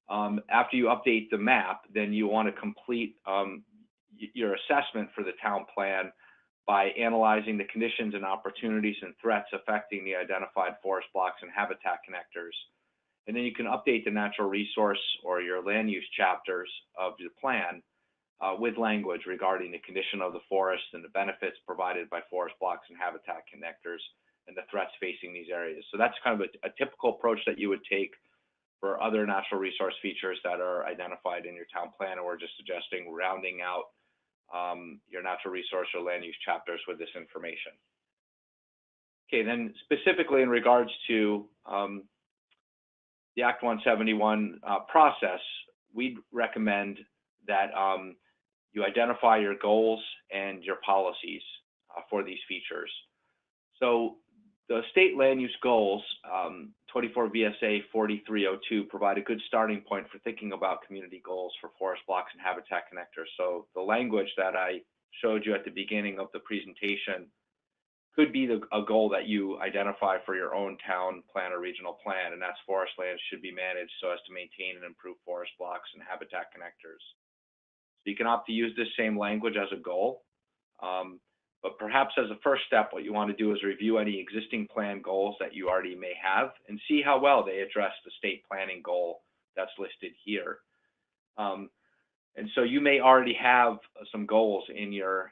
After you update the map, then you want to complete your assessment for the town plan by analyzing the conditions and opportunities and threats affecting the identified forest blocks and habitat connectors. And then you can update the natural resource or your land use chapters of the plan with language regarding the condition of the forest and the benefits provided by forest blocks and habitat connectors and the threats facing these areas. So that's kind of a typical approach that you would take for other natural resource features that are identified in your town plan, and we're just suggesting rounding out your natural resource or land use chapters with this information. Okay, then specifically in regards to the Act 171 process, we'd recommend that you identify your goals and your policies for these features. So the state land use goals, 24 VSA 4302, provide a good starting point for thinking about community goals for forest blocks and habitat connectors. So the language that I showed you at the beginning of the presentation could be a goal that you identify for your own town plan or regional plan, and that's forest lands should be managed so as to maintain and improve forest blocks and habitat connectors. So you can opt to use this same language as a goal, but perhaps as a first step, what you want to do is review any existing plan goals that you already may have and see how well they address the state planning goal that's listed here. And so you may already have some goals in your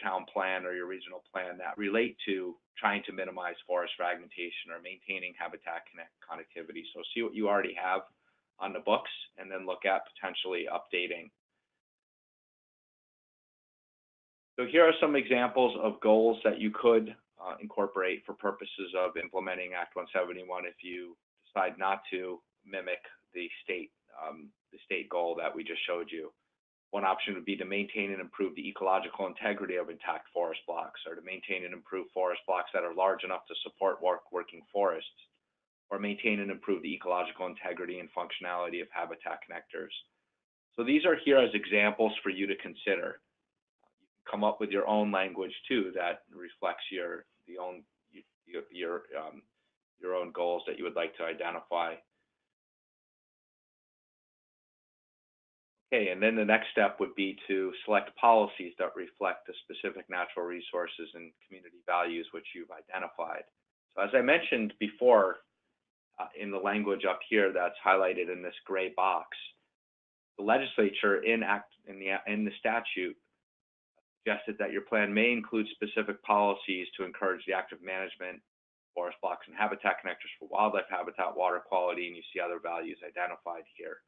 town plan or your regional plan that relate to trying to minimize forest fragmentation or maintaining habitat connectivity. So see what you already have on the books and then look at potentially updating. So here are some examples of goals that you could incorporate for purposes of implementing Act 171 if you decide not to mimic the state goal that we just showed you. One option would be to maintain and improve the ecological integrity of intact forest blocks, or to maintain and improve forest blocks that are large enough to support working forests, or maintain and improve the ecological integrity and functionality of habitat connectors. So these are here as examples for you to consider. come up with your own language too that reflects your own goals that you would like to identify. Okay, and then the next step would be to select policies that reflect the specific natural resources and community values which you've identified. So as I mentioned before, in the language up here that's highlighted in this gray box, the legislature in the statute suggested that your plan may include specific policies to encourage the active management, forest blocks and habitat connectors for wildlife habitat, water quality, and you see other values identified here.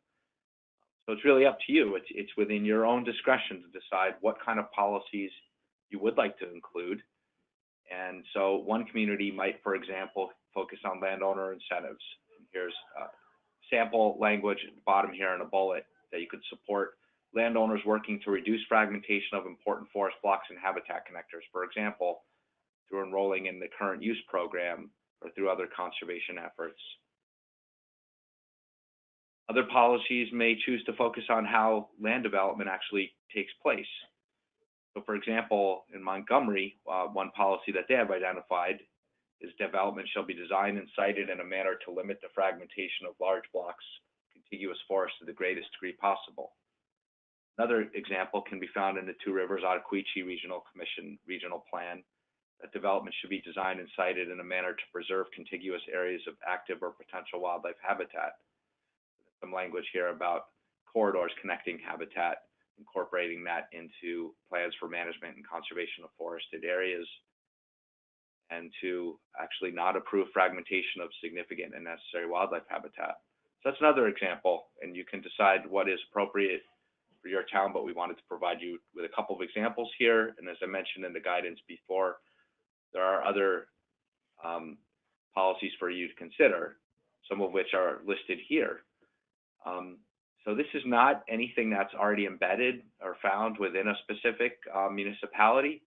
So it's really up to you. It's within your own discretion to decide what kind of policies you would like to include. And so one community might, for example, focus on landowner incentives. Here's sample language at the bottom here in a bullet that you could support landowners working to reduce fragmentation of important forest blocks and habitat connectors, for example, through enrolling in the current use program or through other conservation efforts. Other policies may choose to focus on how land development actually takes place. So for example, in Montgomery, one policy that they have identified is development shall be designed and sited in a manner to limit the fragmentation of large blocks, contiguous forests to the greatest degree possible. Another example can be found in the Two Rivers Ottaquechee Regional Commission regional plan, that development should be designed and sited in a manner to preserve contiguous areas of active or potential wildlife habitat. Some language here about corridors connecting habitat, incorporating that into plans for management and conservation of forested areas, and to actually not approve fragmentation of significant and necessary wildlife habitat. So that's another example, and you can decide what is appropriate for your town, but we wanted to provide you with a couple of examples here. And as I mentioned in the guidance before, there are other policies for you to consider, some of which are listed here. So this is not anything that's already embedded or found within a specific municipality,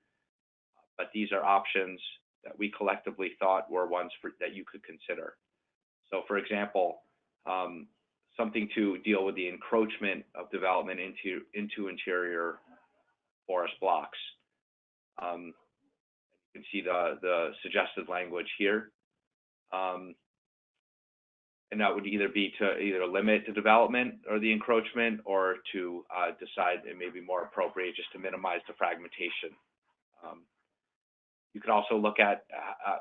but these are options that we collectively thought were ones that you could consider. So for example, something to deal with the encroachment of development into interior forest blocks. You can see the suggested language here. And that would either be to limit the development or the encroachment, or to decide it may be more appropriate just to minimize the fragmentation. You could also look at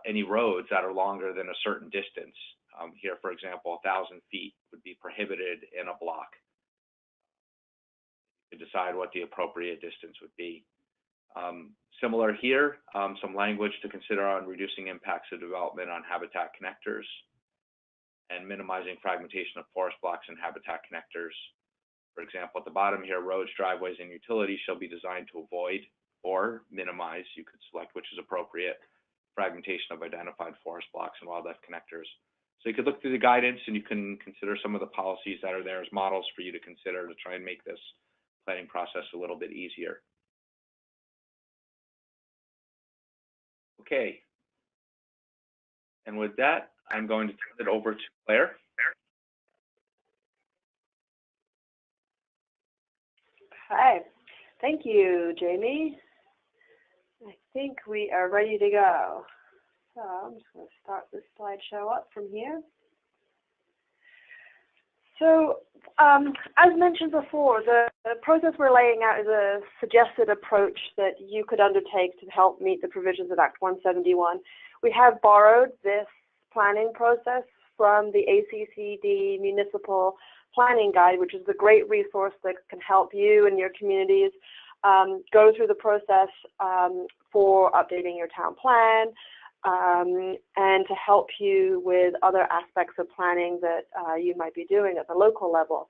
any roads that are longer than a certain distance. Here, for example, 1,000 feet would be prohibited in a block. You could decide what the appropriate distance would be. Similar here, some language to consider on reducing impacts of development on habitat connectors and minimizing fragmentation of forest blocks and habitat connectors. For example, at the bottom here, roads, driveways, and utilities shall be designed to avoid or minimize, you could select which is appropriate, fragmentation of identified forest blocks and wildlife connectors. So you could look through the guidance and you can consider some of the policies that are there as models for you to consider to try and make this planning process a little bit easier. Okay. And with that, I'm going to turn it over to Claire. Hi, thank you, Jamie. I think we are ready to go. So I'm just going to start this slideshow up from here. So as mentioned before, the process we're laying out is a suggested approach that you could undertake to help meet the provisions of Act 171. We have borrowed this planning process from the ACCD Municipal Planning Guide, which is a great resource that can help you and your communities go through the process for updating your town plan and to help you with other aspects of planning that you might be doing at the local level.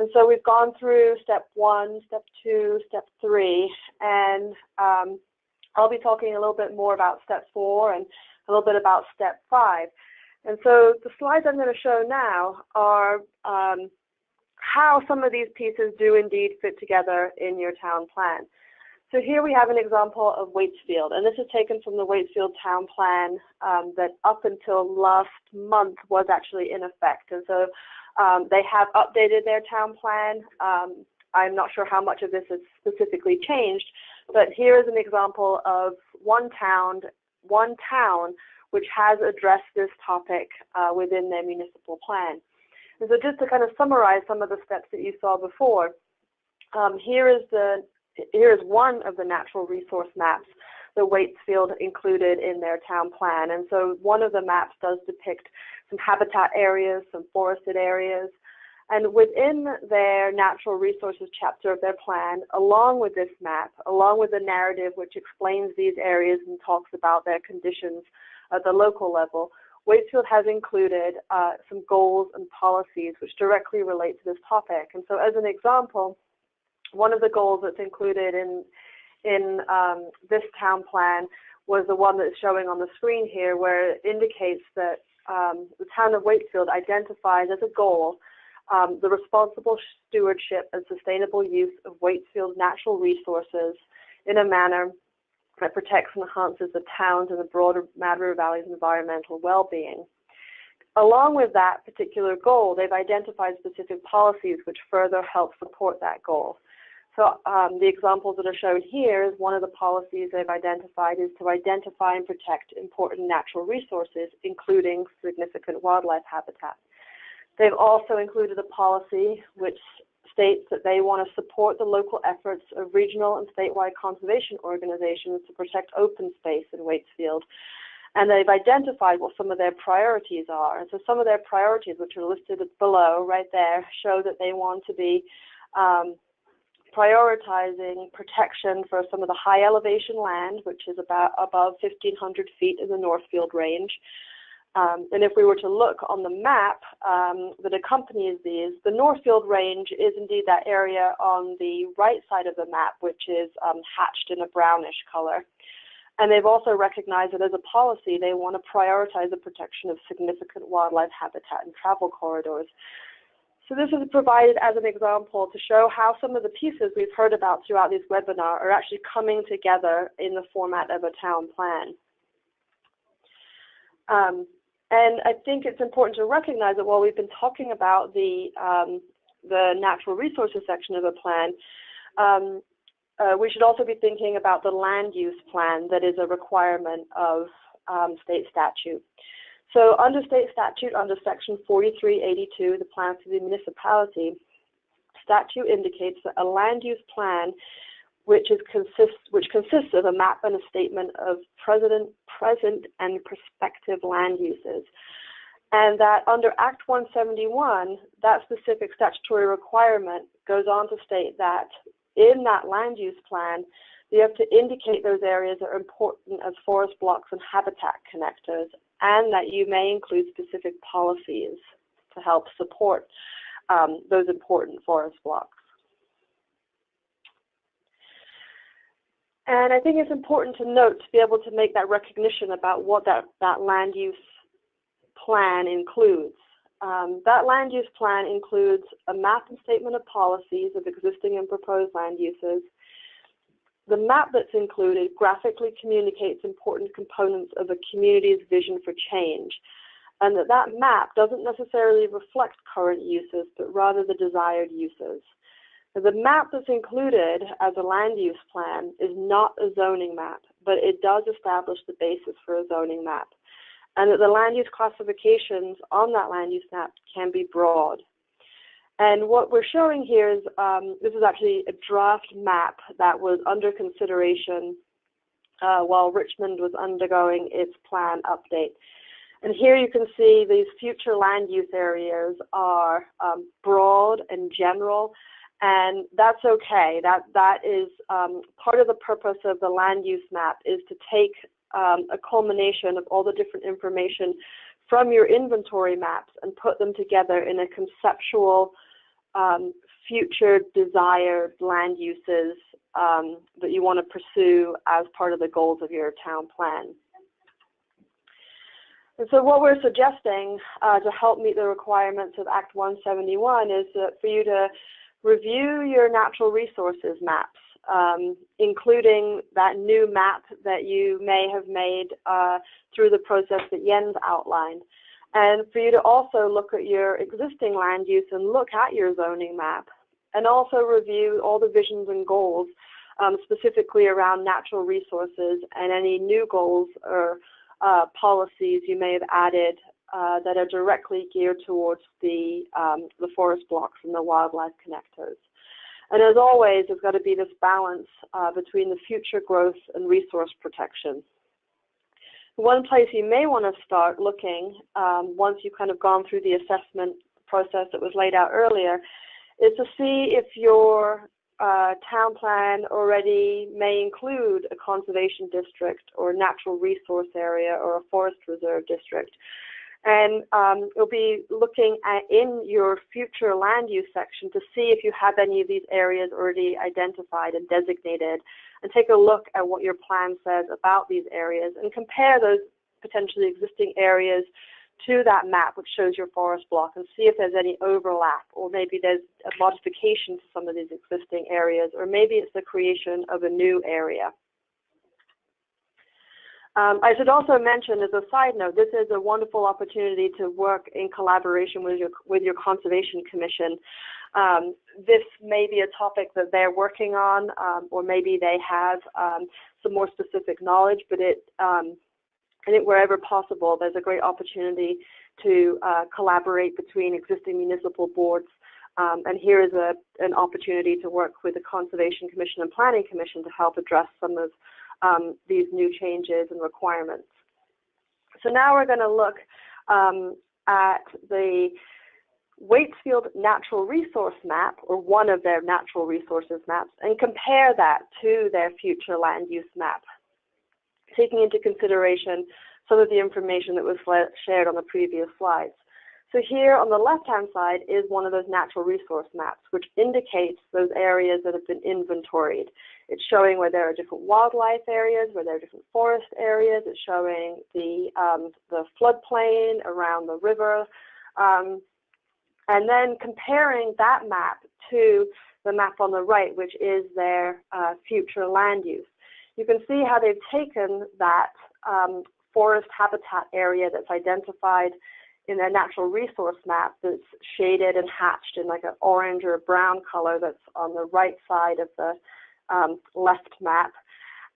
And so we've gone through step 1, step 2, step 3, and I'll be talking a little bit more about step 4 and a little bit about step 5. And so the slides I'm going to show now are how some of these pieces do indeed fit together in your town plan. So here we have an example of Waitsfield, and this is taken from the Waitsfield town plan that up until last month was actually in effect. And so they have updated their town plan. I'm not sure how much of this has specifically changed, But here is an example of one town which has addressed this topic within their municipal plan. And so just to kind of summarize some of the steps that you saw before, here is one of the natural resource maps that Waitsfield included in their town plan. And so one of the maps does depict some habitat areas, some forested areas. And within their natural resources chapter of their plan, along with this map, along with the narrative which explains these areas and talks about their conditions at the local level, Waitsfield has included some goals and policies which directly relate to this topic. And so as an example, one of the goals that's included in this town plan was the one that's showing on the screen here, where it indicates that the town of Waitsfield identifies as a goal the responsible stewardship and sustainable use of Waitsfield's natural resources in a manner that protects and enhances the town's and the broader Mad River Valley's environmental well-being. Along with that particular goal, they've identified specific policies which further help support that goal. So the examples that are shown here is one of the policies they've identified is to identify and protect important natural resources, including significant wildlife habitat. They've also included a policy which states that they want to support the local efforts of regional and statewide conservation organizations to protect open space in Waitsfield. And they've identified what some of their priorities are. And so some of their priorities, which are listed below right there, show that they want to be prioritizing protection for some of the high elevation land, which is about above 1,500 feet in the Northfield Range. And if we were to look on the map that accompanies these, the Northfield Range is indeed that area on the right side of the map, which is hatched in a brownish color. And they've also recognized that as a policy, they want to prioritize the protection of significant wildlife habitat and travel corridors. So this is provided as an example to show how some of the pieces we've heard about throughout this webinar are actually coming together in the format of a town plan. And I think it's important to recognize that while we've been talking about the natural resources section of a plan, we should also be thinking about the land use plan that is a requirement of state statute. So under state statute, under section 4382, the plan for the municipality, statute indicates that a land use plan which consists of a map and a statement of present and prospective land uses. And that under Act 171, that specific statutory requirement goes on to state that in that land use plan, you have to indicate those areas that are important as forest blocks and habitat connectors, and that you may include specific policies to help support those important forest blocks. And I think it's important to note to be able to make that recognition about what that land use plan includes. That land use plan includes a map and statement of policies of existing and proposed land uses. The map that's included graphically communicates important components of a community's vision for change, and that map doesn't necessarily reflect current uses, but rather the desired uses. The map that's included as a land use plan is not a zoning map, but it does establish the basis for a zoning map, and that the land use classifications on that land use map can be broad. And what we're showing here is, this is actually a draft map that was under consideration while Richmond was undergoing its plan update. And here you can see these future land use areas are broad and general, and that's okay. That is part of the purpose of the land use map, is to take a culmination of all the different information from your inventory maps and put them together in a conceptual future desired land uses that you want to pursue as part of the goals of your town plan. And so what we're suggesting to help meet the requirements of Act 171 is for you to review your natural resources maps, including that new map that you may have made through the process that Jens outlined. And for you to also look at your existing land use and look at your zoning map, and also review all the visions and goals specifically around natural resources and any new goals or policies you may have added that are directly geared towards the forest blocks and the wildlife connectors. And as always, there's got to be this balance between the future growth and resource protection. One place you may want to start looking, once you've kind of gone through the assessment process that was laid out earlier, is to see if your town plan already may include a conservation district or natural resource area or a forest reserve district. And you'll be looking at in your future land use section to see if you have any of these areas already identified and designated, and take a look at what your plan says about these areas and compare those potentially existing areas to that map which shows your forest block, and see if there's any overlap, or maybe there's a modification to some of these existing areas, or maybe it's the creation of a new area. I should also mention, as a side note, this is a wonderful opportunity to work in collaboration with your Conservation Commission. This may be a topic that they're working on, or maybe they have some more specific knowledge, but I think wherever possible, there's a great opportunity to collaborate between existing municipal boards. And here is an opportunity to work with the Conservation Commission and Planning Commission to help address some of these new changes and requirements. So now we're going to look at the Waitsfield Natural Resource Map, or one of their natural resources maps, and compare that to their future land use map, taking into consideration some of the information that was shared on the previous slides. So here on the left-hand side is one of those natural resource maps, which indicates those areas that have been inventoried. It's showing where there are different wildlife areas, where there are different forest areas. It's showing the floodplain around the river, and then comparing that map to the map on the right, which is their future land use. You can see how they've taken that forest habitat area that's identified in their natural resource map, that's shaded and hatched in like an orange or brown color that's on the right side of the left map,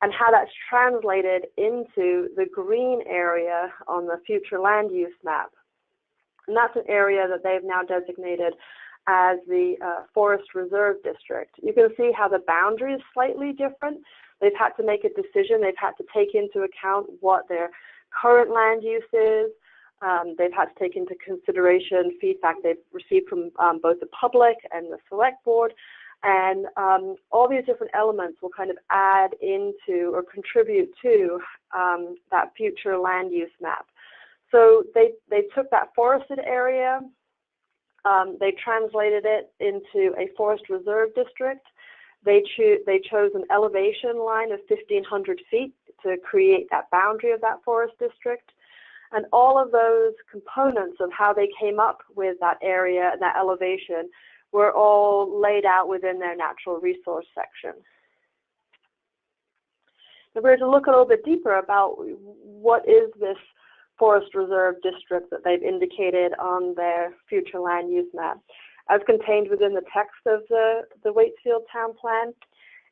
and how that's translated into the green area on the future land use map. And that's an area that they've now designated as the Forest Reserve District. You can see how the boundary is slightly different. They've had to make a decision. They've had to take into account what their current land use is. They've had to take into consideration feedback they've received from both the public and the select board. And all these different elements will kind of add into or contribute to that future land use map. So they took that forested area, they translated it into a forest reserve district. They chose an elevation line of 1,500 feet to create that boundary of that forest district. And all of those components of how they came up with that area and that elevation were all laid out within their natural resource section. If we were to look a little bit deeper about what is this forest reserve district that they've indicated on their future land use map, as contained within the text of the Waitsfield Town Plan,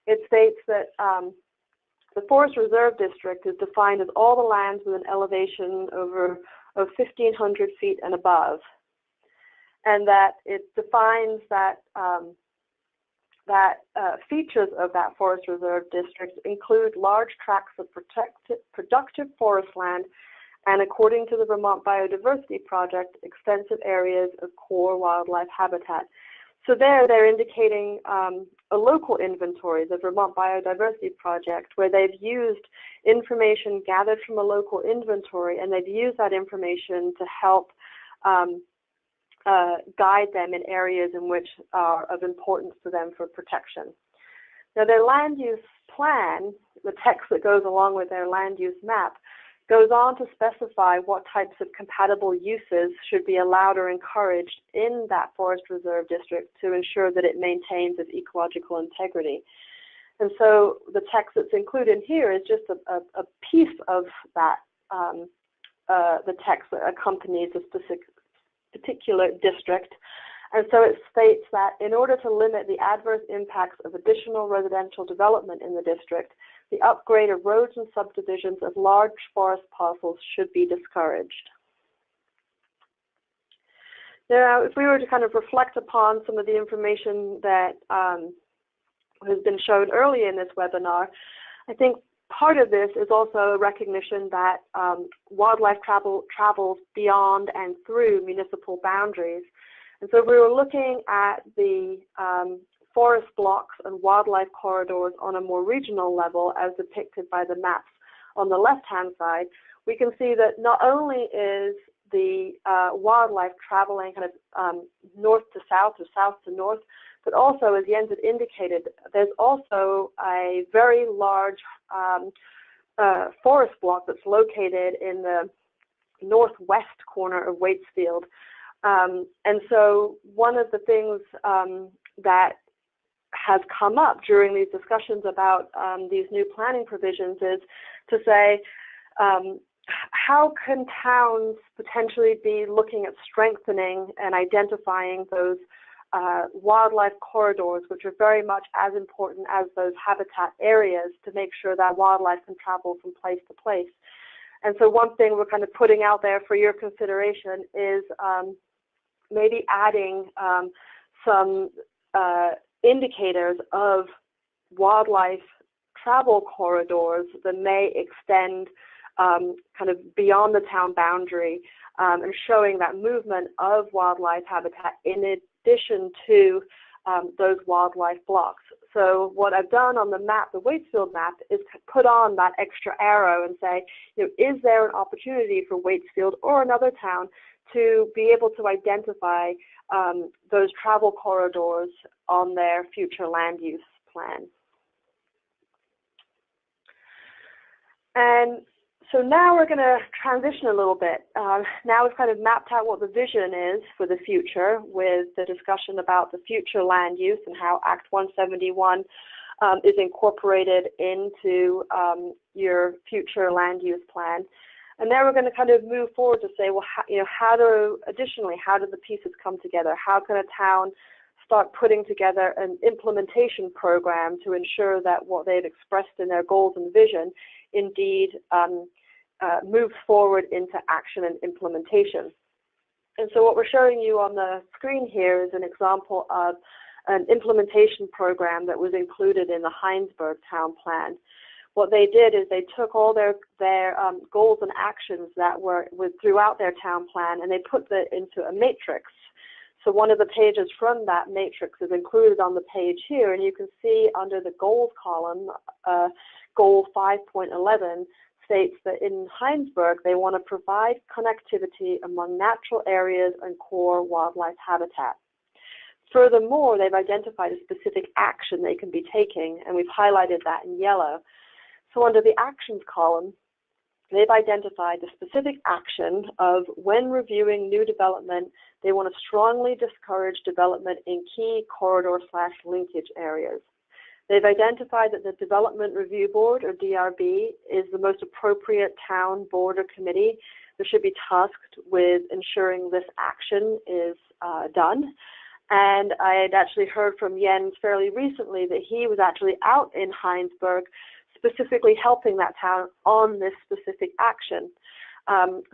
it states that the Forest Reserve District is defined as all the lands with an elevation of 1,500 feet and above, and that it defines that features of that Forest Reserve District include large tracts of productive forest land, and according to the Vermont Biodiversity Project, extensive areas of core wildlife habitat. So they're indicating a local inventory, the Vermont Biodiversity Project, where they've used information gathered from a local inventory, and they've used that information to help guide them in areas in which are of importance to them for protection. Now their land use plan, the text that goes along with their land use map, goes on to specify what types of compatible uses should be allowed or encouraged in that forest reserve district to ensure that it maintains its ecological integrity. And so the text that's included here is just a piece of that, the text that accompanies a particular district. And so it states that in order to limit the adverse impacts of additional residential development in the district, the upgrade of roads and subdivisions of large forest parcels should be discouraged. Now, if we were to kind of reflect upon some of the information that has been shown early in this webinar, I think part of this is also a recognition that wildlife travels beyond and through municipal boundaries. And so if we were looking at the forest blocks and wildlife corridors on a more regional level as depicted by the maps on the left-hand side, we can see that not only is the wildlife traveling kind of north to south or south to north, but also, as Jens had indicated, there's also a very large forest block that's located in the northwest corner of Waitsfield. And so one of the things that has come up during these discussions about these new planning provisions is to say, how can towns potentially be looking at strengthening and identifying those wildlife corridors, which are very much as important as those habitat areas, to make sure that wildlife can travel from place to place. And so one thing we're kind of putting out there for your consideration is maybe adding some indicators of wildlife travel corridors that may extend kind of beyond the town boundary, and showing that movement of wildlife habitat in addition to those wildlife blocks. So what I've done on the map, the Waitsfield map, is put on that extra arrow and say, you know, is there an opportunity for Waitsfield or another town to be able to identify those travel corridors on their future land use plan. And so now we're going to transition a little bit. Now we've kind of mapped out what the vision is for the future with the discussion about the future land use and how Act 171 is incorporated into your future land use plan. And now we're going to kind of move forward to say, well, how do the pieces come together? How can a town start putting together an implementation program to ensure that what they've expressed in their goals and vision indeed moves forward into action and implementation? And so what we're showing you on the screen here is an example of an implementation program that was included in the Heinsberg town plan. What they did is they took all their goals and actions that were throughout their town plan, and they put that into a matrix. So one of the pages from that matrix is included on the page here, and you can see under the goals column, goal 5.11 states that in Heinsberg they want to provide connectivity among natural areas and core wildlife habitat. Furthermore, they've identified a specific action they can be taking, and we've highlighted that in yellow. So under the actions column, they've identified the specific action of when reviewing new development, they want to strongly discourage development in key corridor/linkage areas. They've identified that the Development Review Board, or DRB, is the most appropriate town board or committee that should be tasked with ensuring this action is done. And I had actually heard from Jens fairly recently that he was actually out in Heinsberg specifically helping that town on this specific action.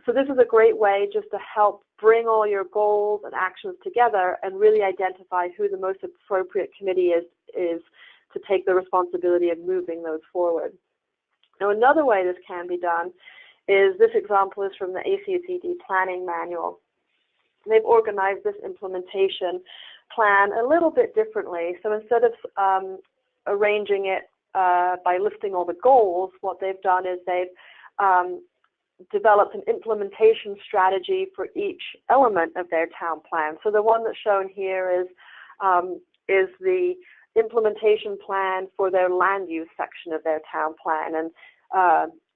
So this is a great way just to help bring all your goals and actions together and really identify who the most appropriate committee is to take the responsibility of moving those forward. Now, another way this can be done is, this example is from the ACCD planning manual. They've organized this implementation plan a little bit differently. So instead of arranging it by listing all the goals, what they've done is they've developed an implementation strategy for each element of their town plan. So the one that's shown here is the implementation plan for their land use section of their town plan. And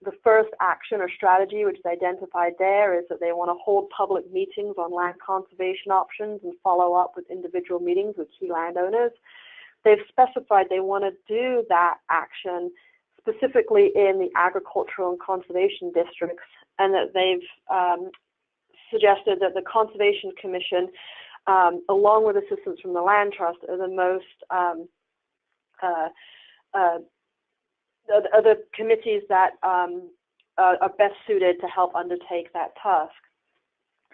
the first action or strategy, which is identified there, is that they want to hold public meetings on land conservation options and follow up with individual meetings with key landowners. They've specified they want to do that action specifically in the agricultural and conservation districts, and that they've suggested that the Conservation Commission along with assistance from the land trust, are the most are the committees that are best suited to help undertake that task.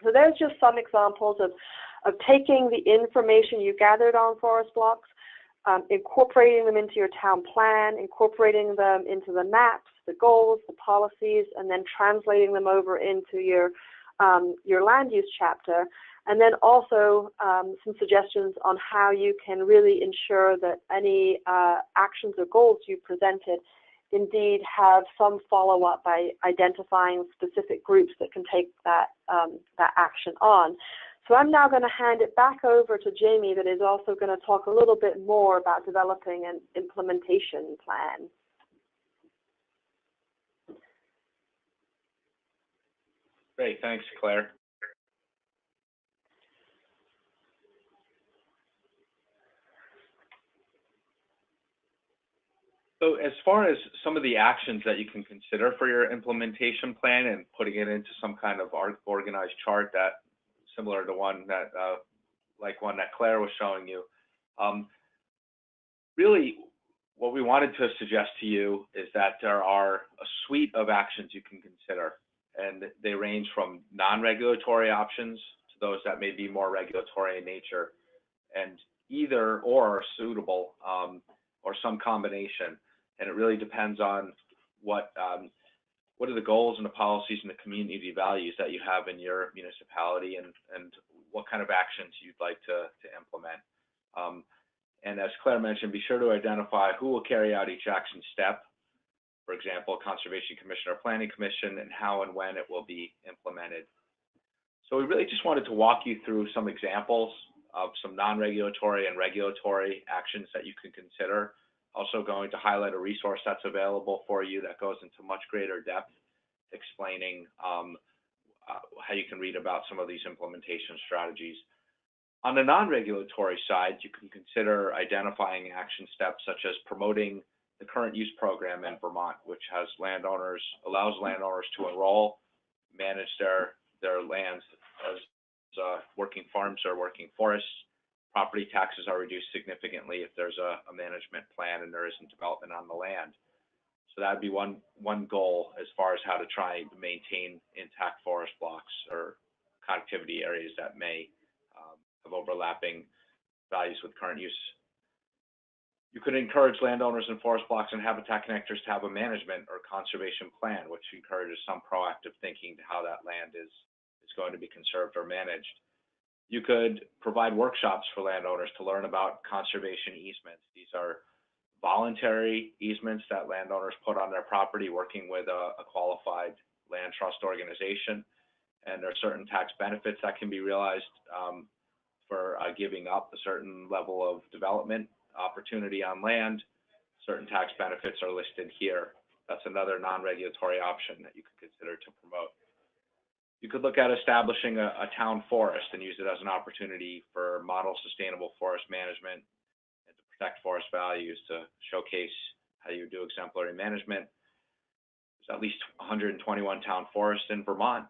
So there's just some examples of taking the information you gathered on forest blocks, incorporating them into your town plan, incorporating them into the maps, the goals, the policies, and then translating them over into your land use chapter. And then also some suggestions on how you can really ensure that any actions or goals you presented indeed have some follow-up by identifying specific groups that can take that action on. So I'm now going to hand it back over to Jamie, that is also going to talk a little bit more about developing an implementation plan. Great, thanks, Claire. So as far as some of the actions that you can consider for your implementation plan and putting it into some kind of organized chart that similar to one that like one that Claire was showing you, really what we wanted to suggest to you is that there are a suite of actions you can consider, and they range from non-regulatory options to those that may be more regulatory in nature, and either or are suitable or some combination. And it really depends on what are the goals and the policies and the community values that you have in your municipality, and what kind of actions you'd like to implement. And as Claire mentioned, be sure to identify who will carry out each action step, for example, Conservation Commission or Planning Commission, and how and when it will be implemented. So we really just wanted to walk you through some examples of some non-regulatory and regulatory actions that you can consider. Also going to highlight a resource that's available for you that goes into much greater depth, explaining how you can read about some of these implementation strategies. On the non-regulatory side, you can consider identifying action steps such as promoting the current use program in Vermont, which allows landowners to enroll, manage their lands as working farms or working forests. Property taxes are reduced significantly if there's a management plan and there isn't development on the land. So that'd be one goal as far as how to try to maintain intact forest blocks or connectivity areas that may have overlapping values with current use. You could encourage landowners and forest blocks and habitat connectors to have a management or conservation plan, which encourages some proactive thinking to how that land is going to be conserved or managed. You could provide workshops for landowners to learn about conservation easements. These are voluntary easements that landowners put on their property working with a qualified land trust organization. And there are certain tax benefits that can be realized for giving up a certain level of development opportunity on land. Certain tax benefits are listed here. That's another non-regulatory option that you could consider to promote. You could look at establishing a town forest and use it as an opportunity for model sustainable forest management and to protect forest values, to showcase how you do exemplary management. There's at least 121 town forests in Vermont,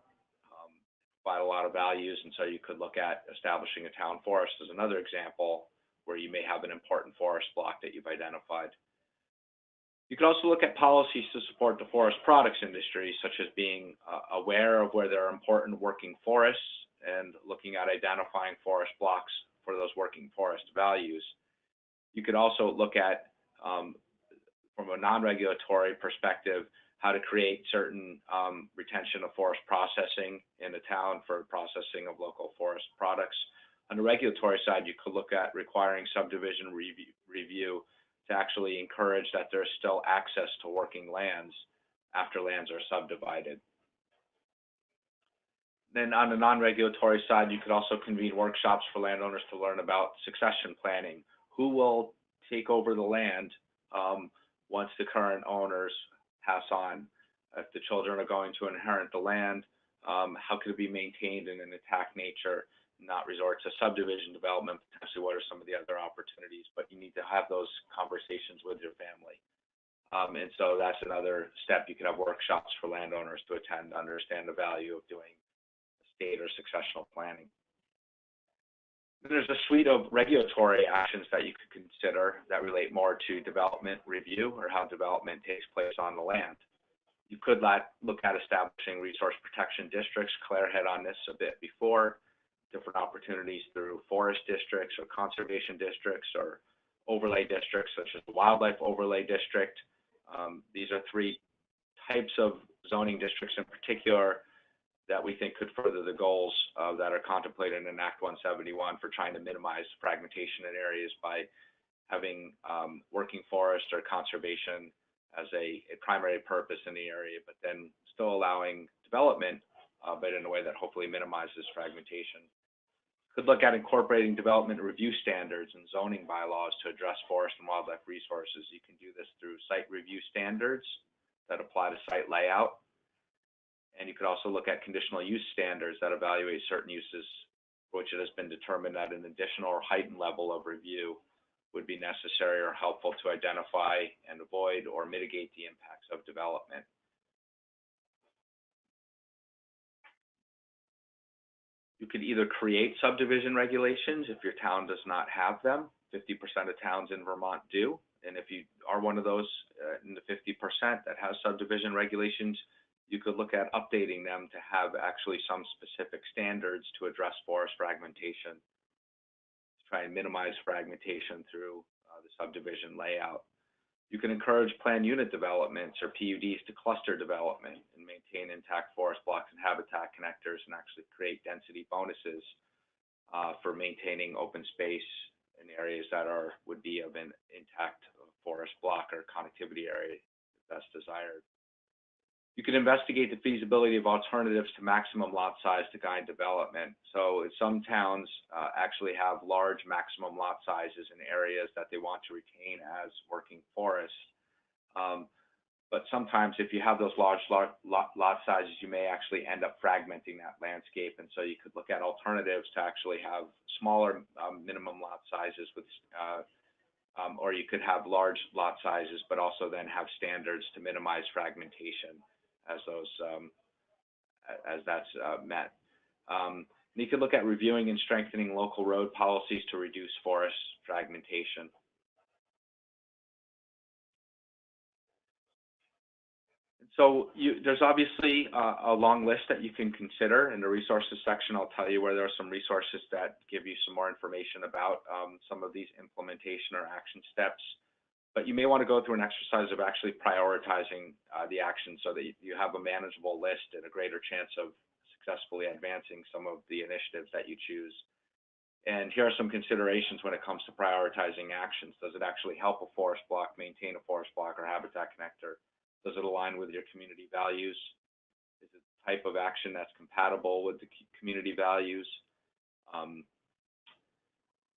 provide a lot of values, and so you could look at establishing a town forest as another example where you may have an important forest block that you've identified. You could also look at policies to support the forest products industry, such as being aware of where there are important working forests and looking at identifying forest blocks for those working forest values. You could also look at, from a non-regulatory perspective, how to create certain retention of forest processing in a town for processing of local forest products. On the regulatory side, you could look at requiring subdivision review to actually encourage that there's still access to working lands after lands are subdivided. Then on the non-regulatory side, you could also convene workshops for landowners to learn about succession planning. Who will take over the land once the current owners pass on? If the children are going to inherit the land, how could it be maintained in an intact nature? Not resort to subdivision development, potentially what are some of the other opportunities, but you need to have those conversations with your family. And so that's another step. You could have workshops for landowners to attend to understand the value of doing estate or successional planning. Then there's a suite of regulatory actions that you could consider that relate more to development review or how development takes place on the land. You could look at establishing resource protection districts. Claire hit on this a bit before. Different opportunities through forest districts or conservation districts or overlay districts such as the wildlife overlay district. These are three types of zoning districts in particular that we think could further the goals that are contemplated in Act 171 for trying to minimize fragmentation in areas by having working forest or conservation as a primary purpose in the area, but then still allowing development, but in a way that hopefully minimizes fragmentation. Could look at incorporating development review standards and zoning bylaws to address forest and wildlife resources. You can do this through site review standards that apply to site layout. And you could also look at conditional use standards that evaluate certain uses, for which it has been determined that an additional or heightened level of review would be necessary or helpful to identify and avoid or mitigate the impacts of development. You could either create subdivision regulations if your town does not have them. 50% of towns in Vermont do. And if you are one of those in the 50% that has subdivision regulations, you could look at updating them to have actually some specific standards to address forest fragmentation, to try and minimize fragmentation through the subdivision layout. You can encourage planned unit developments or PUDs to cluster development and maintain intact forest blocks and habitat connectors and actually create density bonuses for maintaining open space in areas that would be of an intact forest block or connectivity area if that's desired. You can investigate the feasibility of alternatives to maximum lot size to guide development. So some towns actually have large maximum lot sizes in areas that they want to retain as working forests. But sometimes if you have those large lot sizes, you may actually end up fragmenting that landscape. And so you could look at alternatives to actually have smaller minimum lot sizes with or you could have large lot sizes, but also then have standards to minimize fragmentation as that's met. You could look at reviewing and strengthening local road policies to reduce forest fragmentation. So there's obviously a long list that you can consider. In the resources section, I'll tell you where there are some resources that give you some more information about some of these implementation or action steps. But you may want to go through an exercise of actually prioritizing the actions so that you have a manageable list and a greater chance of successfully advancing some of the initiatives that you choose. And here are some considerations when it comes to prioritizing actions. Does it actually help a forest block, maintain a forest block or habitat connector? Does it align with your community values? Is it the type of action that's compatible with the community values?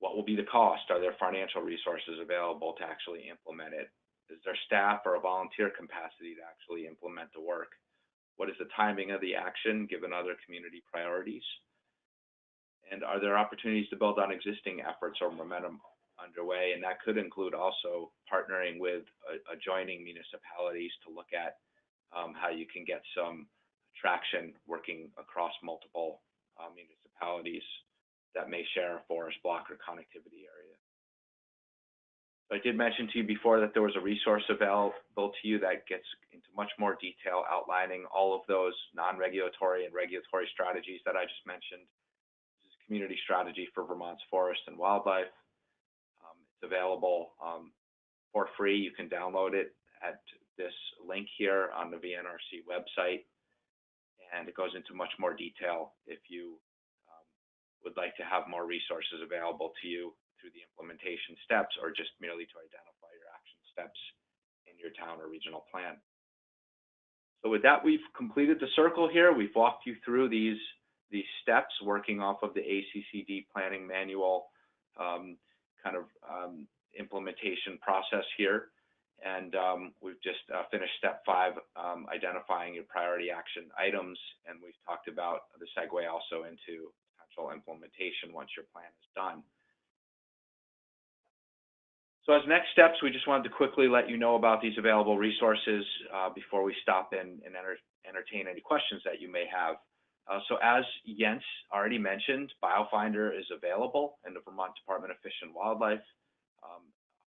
What will be the cost? Are there financial resources available to actually implement it? Is there staff or a volunteer capacity to actually implement the work? What is the timing of the action given other community priorities? And are there opportunities to build on existing efforts or momentum underway? And that could include also partnering with adjoining municipalities to look at how you can get some traction working across multiple municipalities that may share a forest block or connectivity area. I did mention to you before that there was a resource available to you that gets into much more detail outlining all of those non-regulatory and regulatory strategies that I just mentioned. This is a community strategy for Vermont's forest and wildlife. It's available for free. You can download it at this link here on the VNRC website, and it goes into much more detail if you would like to have more resources available to you through the implementation steps or just merely to identify your action steps in your town or regional plan. So with that, we've completed the circle here. We've walked you through these steps working off of the ACCD planning manual implementation process here. And we've just finished step 5, identifying your priority action items. And we've talked about the segue also into potential implementation once your plan is done. So as next steps, we just wanted to quickly let you know about these available resources before we stop and entertain any questions that you may have. So as Jens already mentioned, BioFinder is available, and the Vermont Department of Fish and Wildlife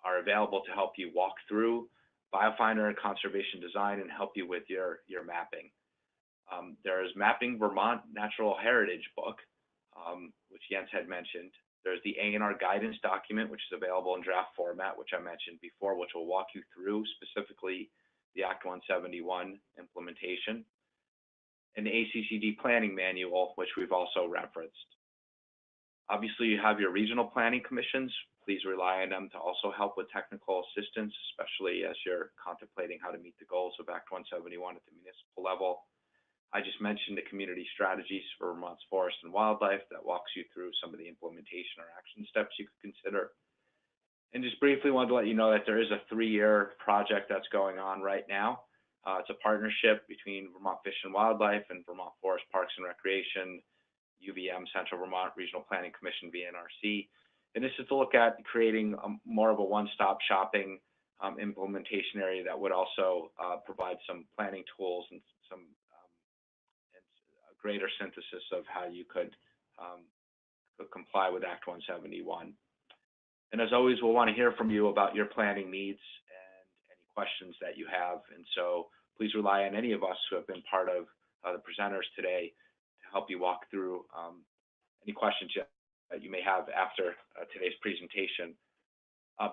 are available to help you walk through BioFinder and conservation design and help you with your mapping. There is Mapping Vermont Natural Heritage book, which Jens had mentioned. There's the A&R guidance document, which is available in draft format, which I mentioned before, which will walk you through specifically the Act 171 implementation, and the ACCD planning manual, which we've also referenced. Obviously, you have your regional planning commissions. Please rely on them to also help with technical assistance, especially as you're contemplating how to meet the goals of Act 171 at the municipal level. I just mentioned the community strategies for Vermont's forest and wildlife that walks you through some of the implementation or action steps you could consider. And just briefly wanted to let you know that there is a 3-year project that's going on right now. It's a partnership between Vermont Fish and Wildlife and Vermont Forest Parks and Recreation, UVM, Central Vermont Regional Planning Commission, VNRC. And this is to look at creating more of a one-stop shopping implementation area that would also provide some planning tools and some a greater synthesis of how you could comply with Act 171. And as always, we'll want to hear from you about your planning needs and any questions that you have. And so please rely on any of us who have been part of the presenters today to help you walk through any questions that you may have after today's presentation.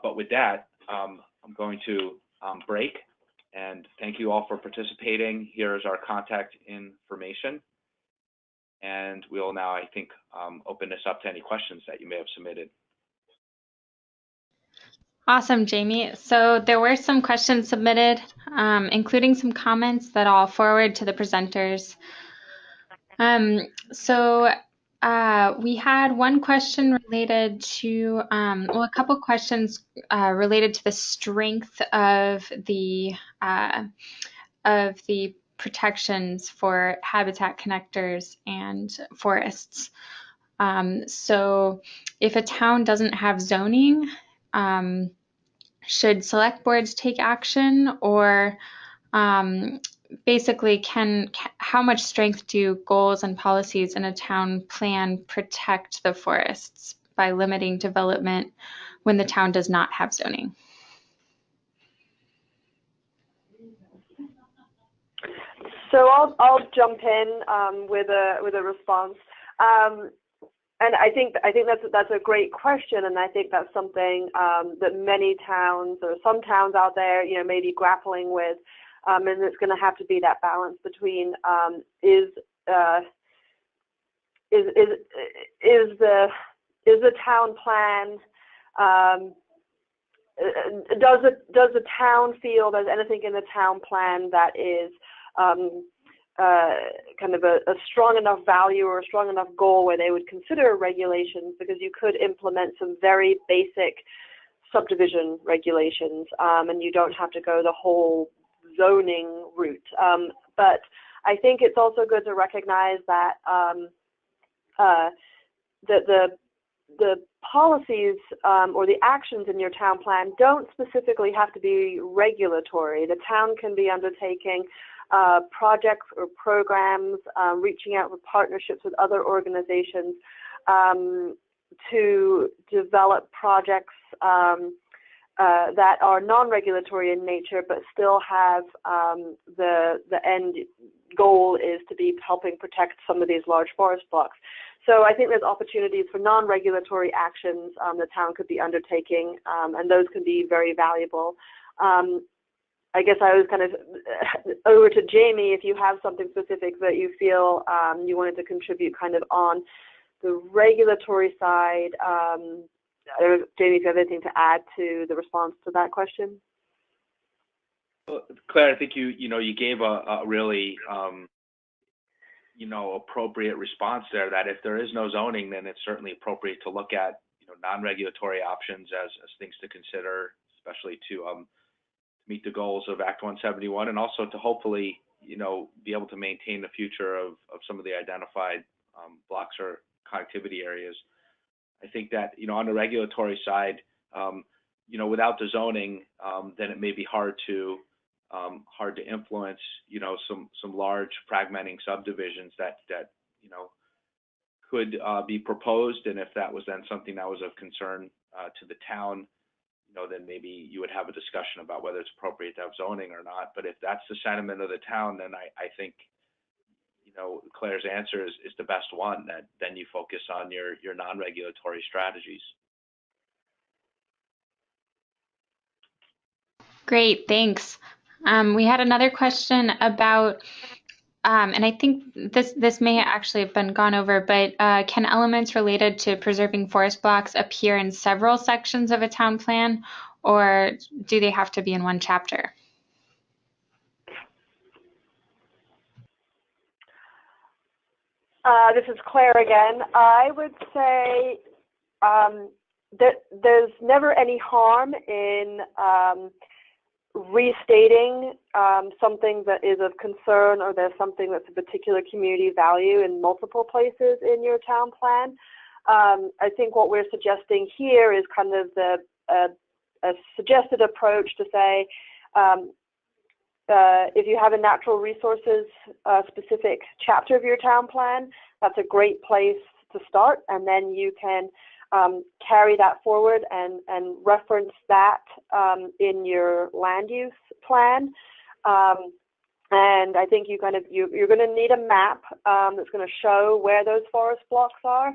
But with that, I'm going to break, and thank you all for participating. Here is our contact information. And we'll now, I think, open this up to any questions that you may have submitted. Awesome, Jamie. So there were some questions submitted, including some comments that I'll forward to the presenters. We had one question related to, well, a couple questions related to the strength of the protections for habitat connectors and forests. So if a town doesn't have zoning, should select boards take action, or basically how much strength do goals and policies in a town plan protect the forests by limiting development when the town does not have zoning? So I'll jump in with a response. And I think that's a great question, and I think that's something that many towns or some towns out there, may be grappling with, and it's going to have to be that balance between is the town plan, does the town feel there's anything in the town plan that is kind of a strong enough value or a strong enough goal where they would consider regulations, because you could implement some very basic subdivision regulations, and you don't have to go the whole zoning route. But I think it's also good to recognize that the policies or the actions in your town plan don't specifically have to be regulatory. The town can be undertaking projects or programs, reaching out with partnerships with other organizations to develop projects that are non-regulatory in nature, but still have the end goal is to be helping protect some of these large forest blocks. So I think there's opportunities for non-regulatory actions the town could be undertaking, and those can be very valuable. I guess I was kind of over to Jamie, if you have something specific that you feel you wanted to contribute kind of on the regulatory side. Jamie, if you have anything to add to the response to that question? Well, Claire, I think you gave a really appropriate response there. That if there is no zoning, then it's certainly appropriate to look at non-regulatory options as things to consider, especially to meet the goals of Act 171, and also to hopefully be able to maintain the future of some of the identified blocks or connectivity areas. I think that on the regulatory side, without the zoning, then it may be hard to influence some large fragmenting subdivisions that could be proposed, and if that was then something that was of concern to the town, then maybe you would have a discussion about whether it's appropriate to have zoning or not. But if that's the sentiment of the town, then I think, Claire's answer is the best one, that then you focus on your non-regulatory strategies. Great, thanks. We had another question about, and I think this may actually have been gone over, but can elements related to preserving forest blocks appear in several sections of a town plan, or do they have to be in one chapter? This is Claire again. I would say that there's never any harm in restating something that is of concern, or there's something that's a particular community value in multiple places in your town plan. I think what we're suggesting here is kind of a suggested approach to say, if you have a natural resources specific chapter of your town plan, that's a great place to start, and then you can carry that forward and reference that in your land use plan. And I think you're going to need a map that's going to show where those forest blocks are,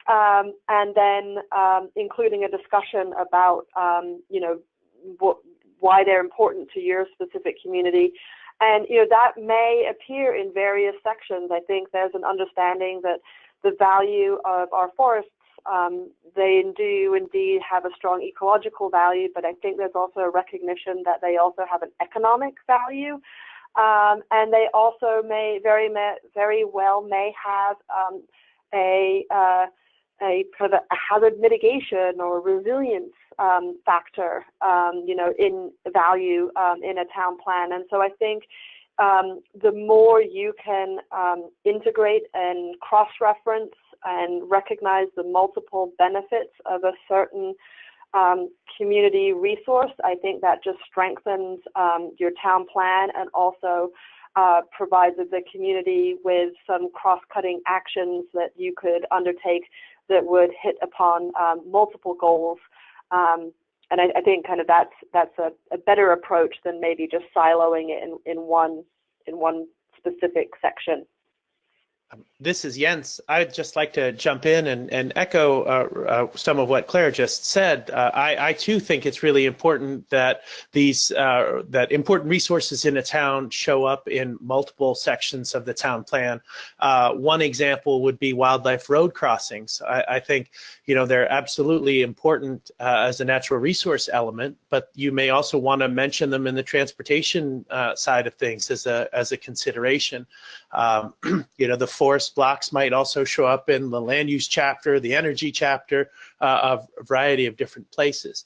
and then including a discussion about why they're important to your specific community. And that may appear in various sections. I think there's an understanding that the value of our forests, they do indeed have a strong ecological value, but I think there's also a recognition that they also have an economic value. And they also may very well may have a kind of a hazard mitigation or resilience factor, in value in a town plan. And so I think the more you can integrate and cross-reference and recognize the multiple benefits of a certain community resource, I think that just strengthens your town plan, and also provides the community with some cross-cutting actions that you could undertake that would hit upon multiple goals. And I think kind of that's a better approach than maybe just siloing it in one specific section. This is Jens. I'd just like to jump in and echo some of what Claire just said. I too think it's really important that that important resources in a town show up in multiple sections of the town plan. One example would be wildlife road crossings. I think they're absolutely important as a natural resource element, but you may also want to mention them in the transportation side of things as a consideration. The forest blocks might also show up in the land use chapter, the energy chapter, of a variety of different places.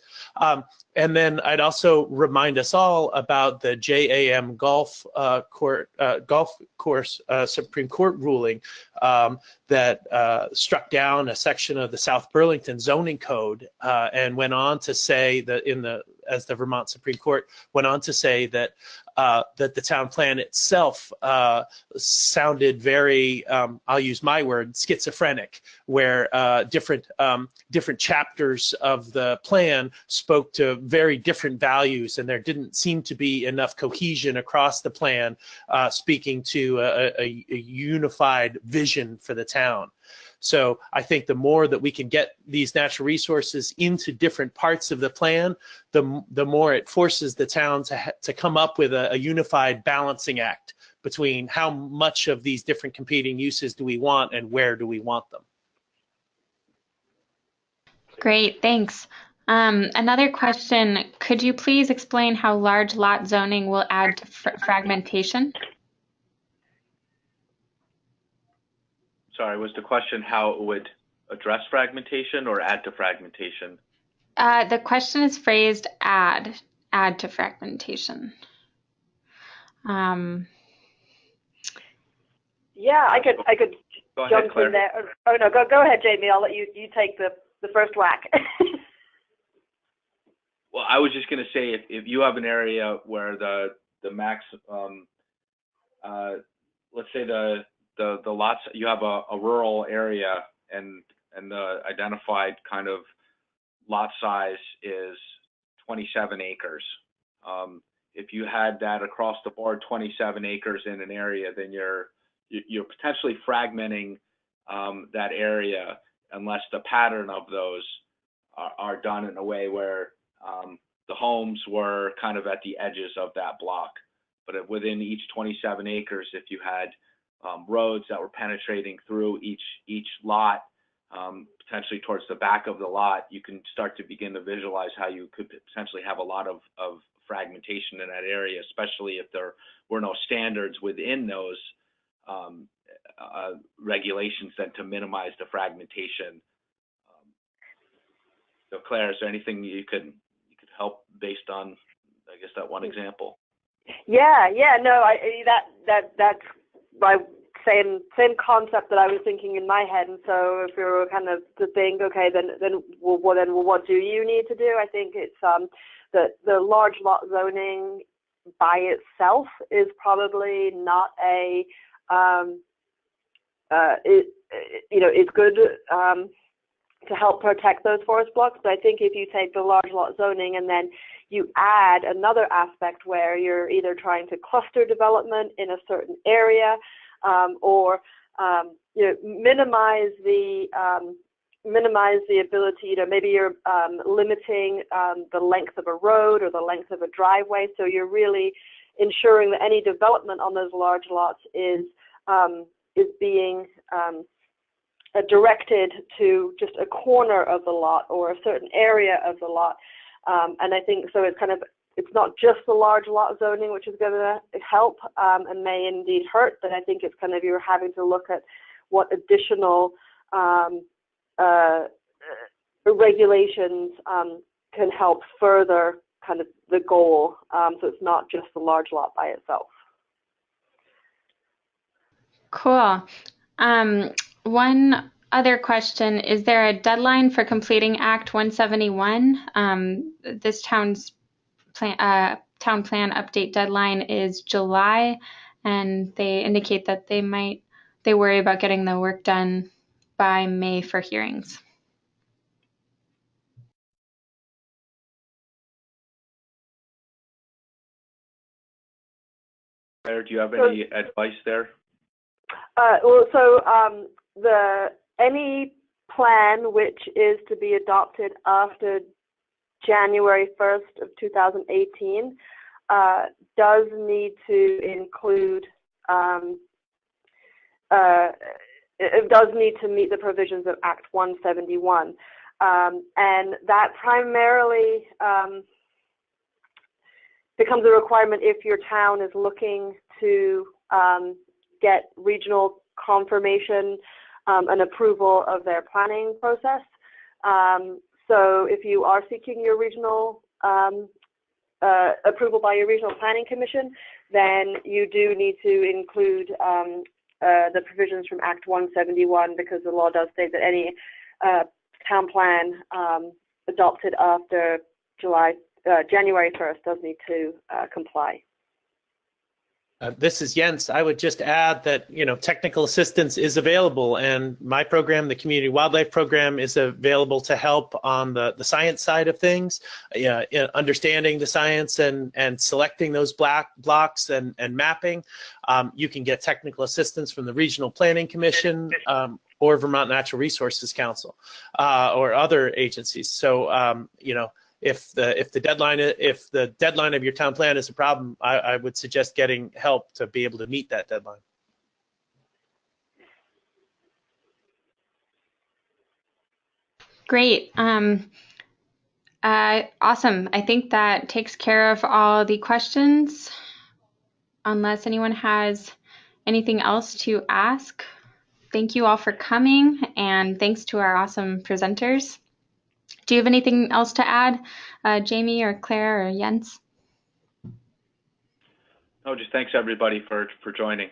And then I'd also remind us all about the JAM Golf Course Supreme Court ruling that struck down a section of the South Burlington zoning code, and went on to say that as the Vermont Supreme Court went on to say that that the town plan itself sounded very, I'll use my word, schizophrenic, where different chapters of the plan spoke to very different values, and there didn't seem to be enough cohesion across the plan, speaking to a unified vision for the town. So I think the more that we can get these natural resources into different parts of the plan, the more it forces the town to come up with a unified balancing act between how much of these different competing uses do we want and where do we want them. Great, thanks. Another question, could you please explain how large lot zoning will add to fragmentation? Sorry, was the question how it would address fragmentation or add to fragmentation? The question is phrased add to fragmentation. Yeah, I could Go jump ahead, Claire. in there. Oh no, go ahead, Jamie. I'll let you take the first whack. Well, I was just going to say, if you have an area where the max, let's say the the lots, you have a rural area, and the identified kind of lot size is 27 acres. If you had that across the board, 27 acres in an area, then you're potentially fragmenting that area, unless the pattern of those are done in a way where the homes were kind of at the edges of that block. But within each 27 acres, if you had roads that were penetrating through each lot, potentially towards the back of the lot, you can start to begin to visualize how you could potentially have a lot of fragmentation in that area, especially if there were no standards within those regulations then to minimize the fragmentation. So Claire, is there anything you could help based on, I guess, that one example? Yeah, no, that's my same concept that I was thinking in my head. And so if we were kind of to think, okay, then what do you need to do? I think it's the large lot zoning by itself is probably not a it's good to help protect those forest blocks. But I think if you take the large lot zoning and then you add another aspect where you're either trying to cluster development in a certain area, or minimize the ability to, maybe you're limiting the length of a road or the length of a driveway, so you're really ensuring that any development on those large lots is being directed to just a corner of the lot or a certain area of the lot. And I think so it's not just the large lot zoning which is going to help and may indeed hurt, but I think it's kind of, you're having to look at what additional regulations can help further kind of the goal. So it's not just the large lot by itself. Cool. One other question, is there a deadline for completing Act 171? This town plan update deadline is July, and they indicate that they worry about getting the work done by May for hearings. Claire, do you have any advice there? Any plan which is to be adopted after January 1st of 2018 does need to include, it does need to meet the provisions of Act 171. And that primarily becomes a requirement if your town is looking to get regional confirmation and approval of their planning process. So if you are seeking your regional approval by your regional planning commission, then you do need to include the provisions from Act 171, because the law does state that any town plan adopted after January 1st does need to comply. This is Jens. I would just add that, technical assistance is available, and my program, the Community Wildlife Program, is available to help on the science side of things, understanding the science and selecting those blocks and mapping. You can get technical assistance from the Regional Planning Commission or Vermont Natural Resources Council or other agencies. So, if the deadline of your town plan is a problem, I would suggest getting help to be able to meet that deadline. Great. Awesome. I think that takes care of all the questions, unless anyone has anything else to ask. Thank you all for coming, and thanks to our awesome presenters. Do you have anything else to add, Jamie or Claire or Jens? No, just thanks everybody for joining.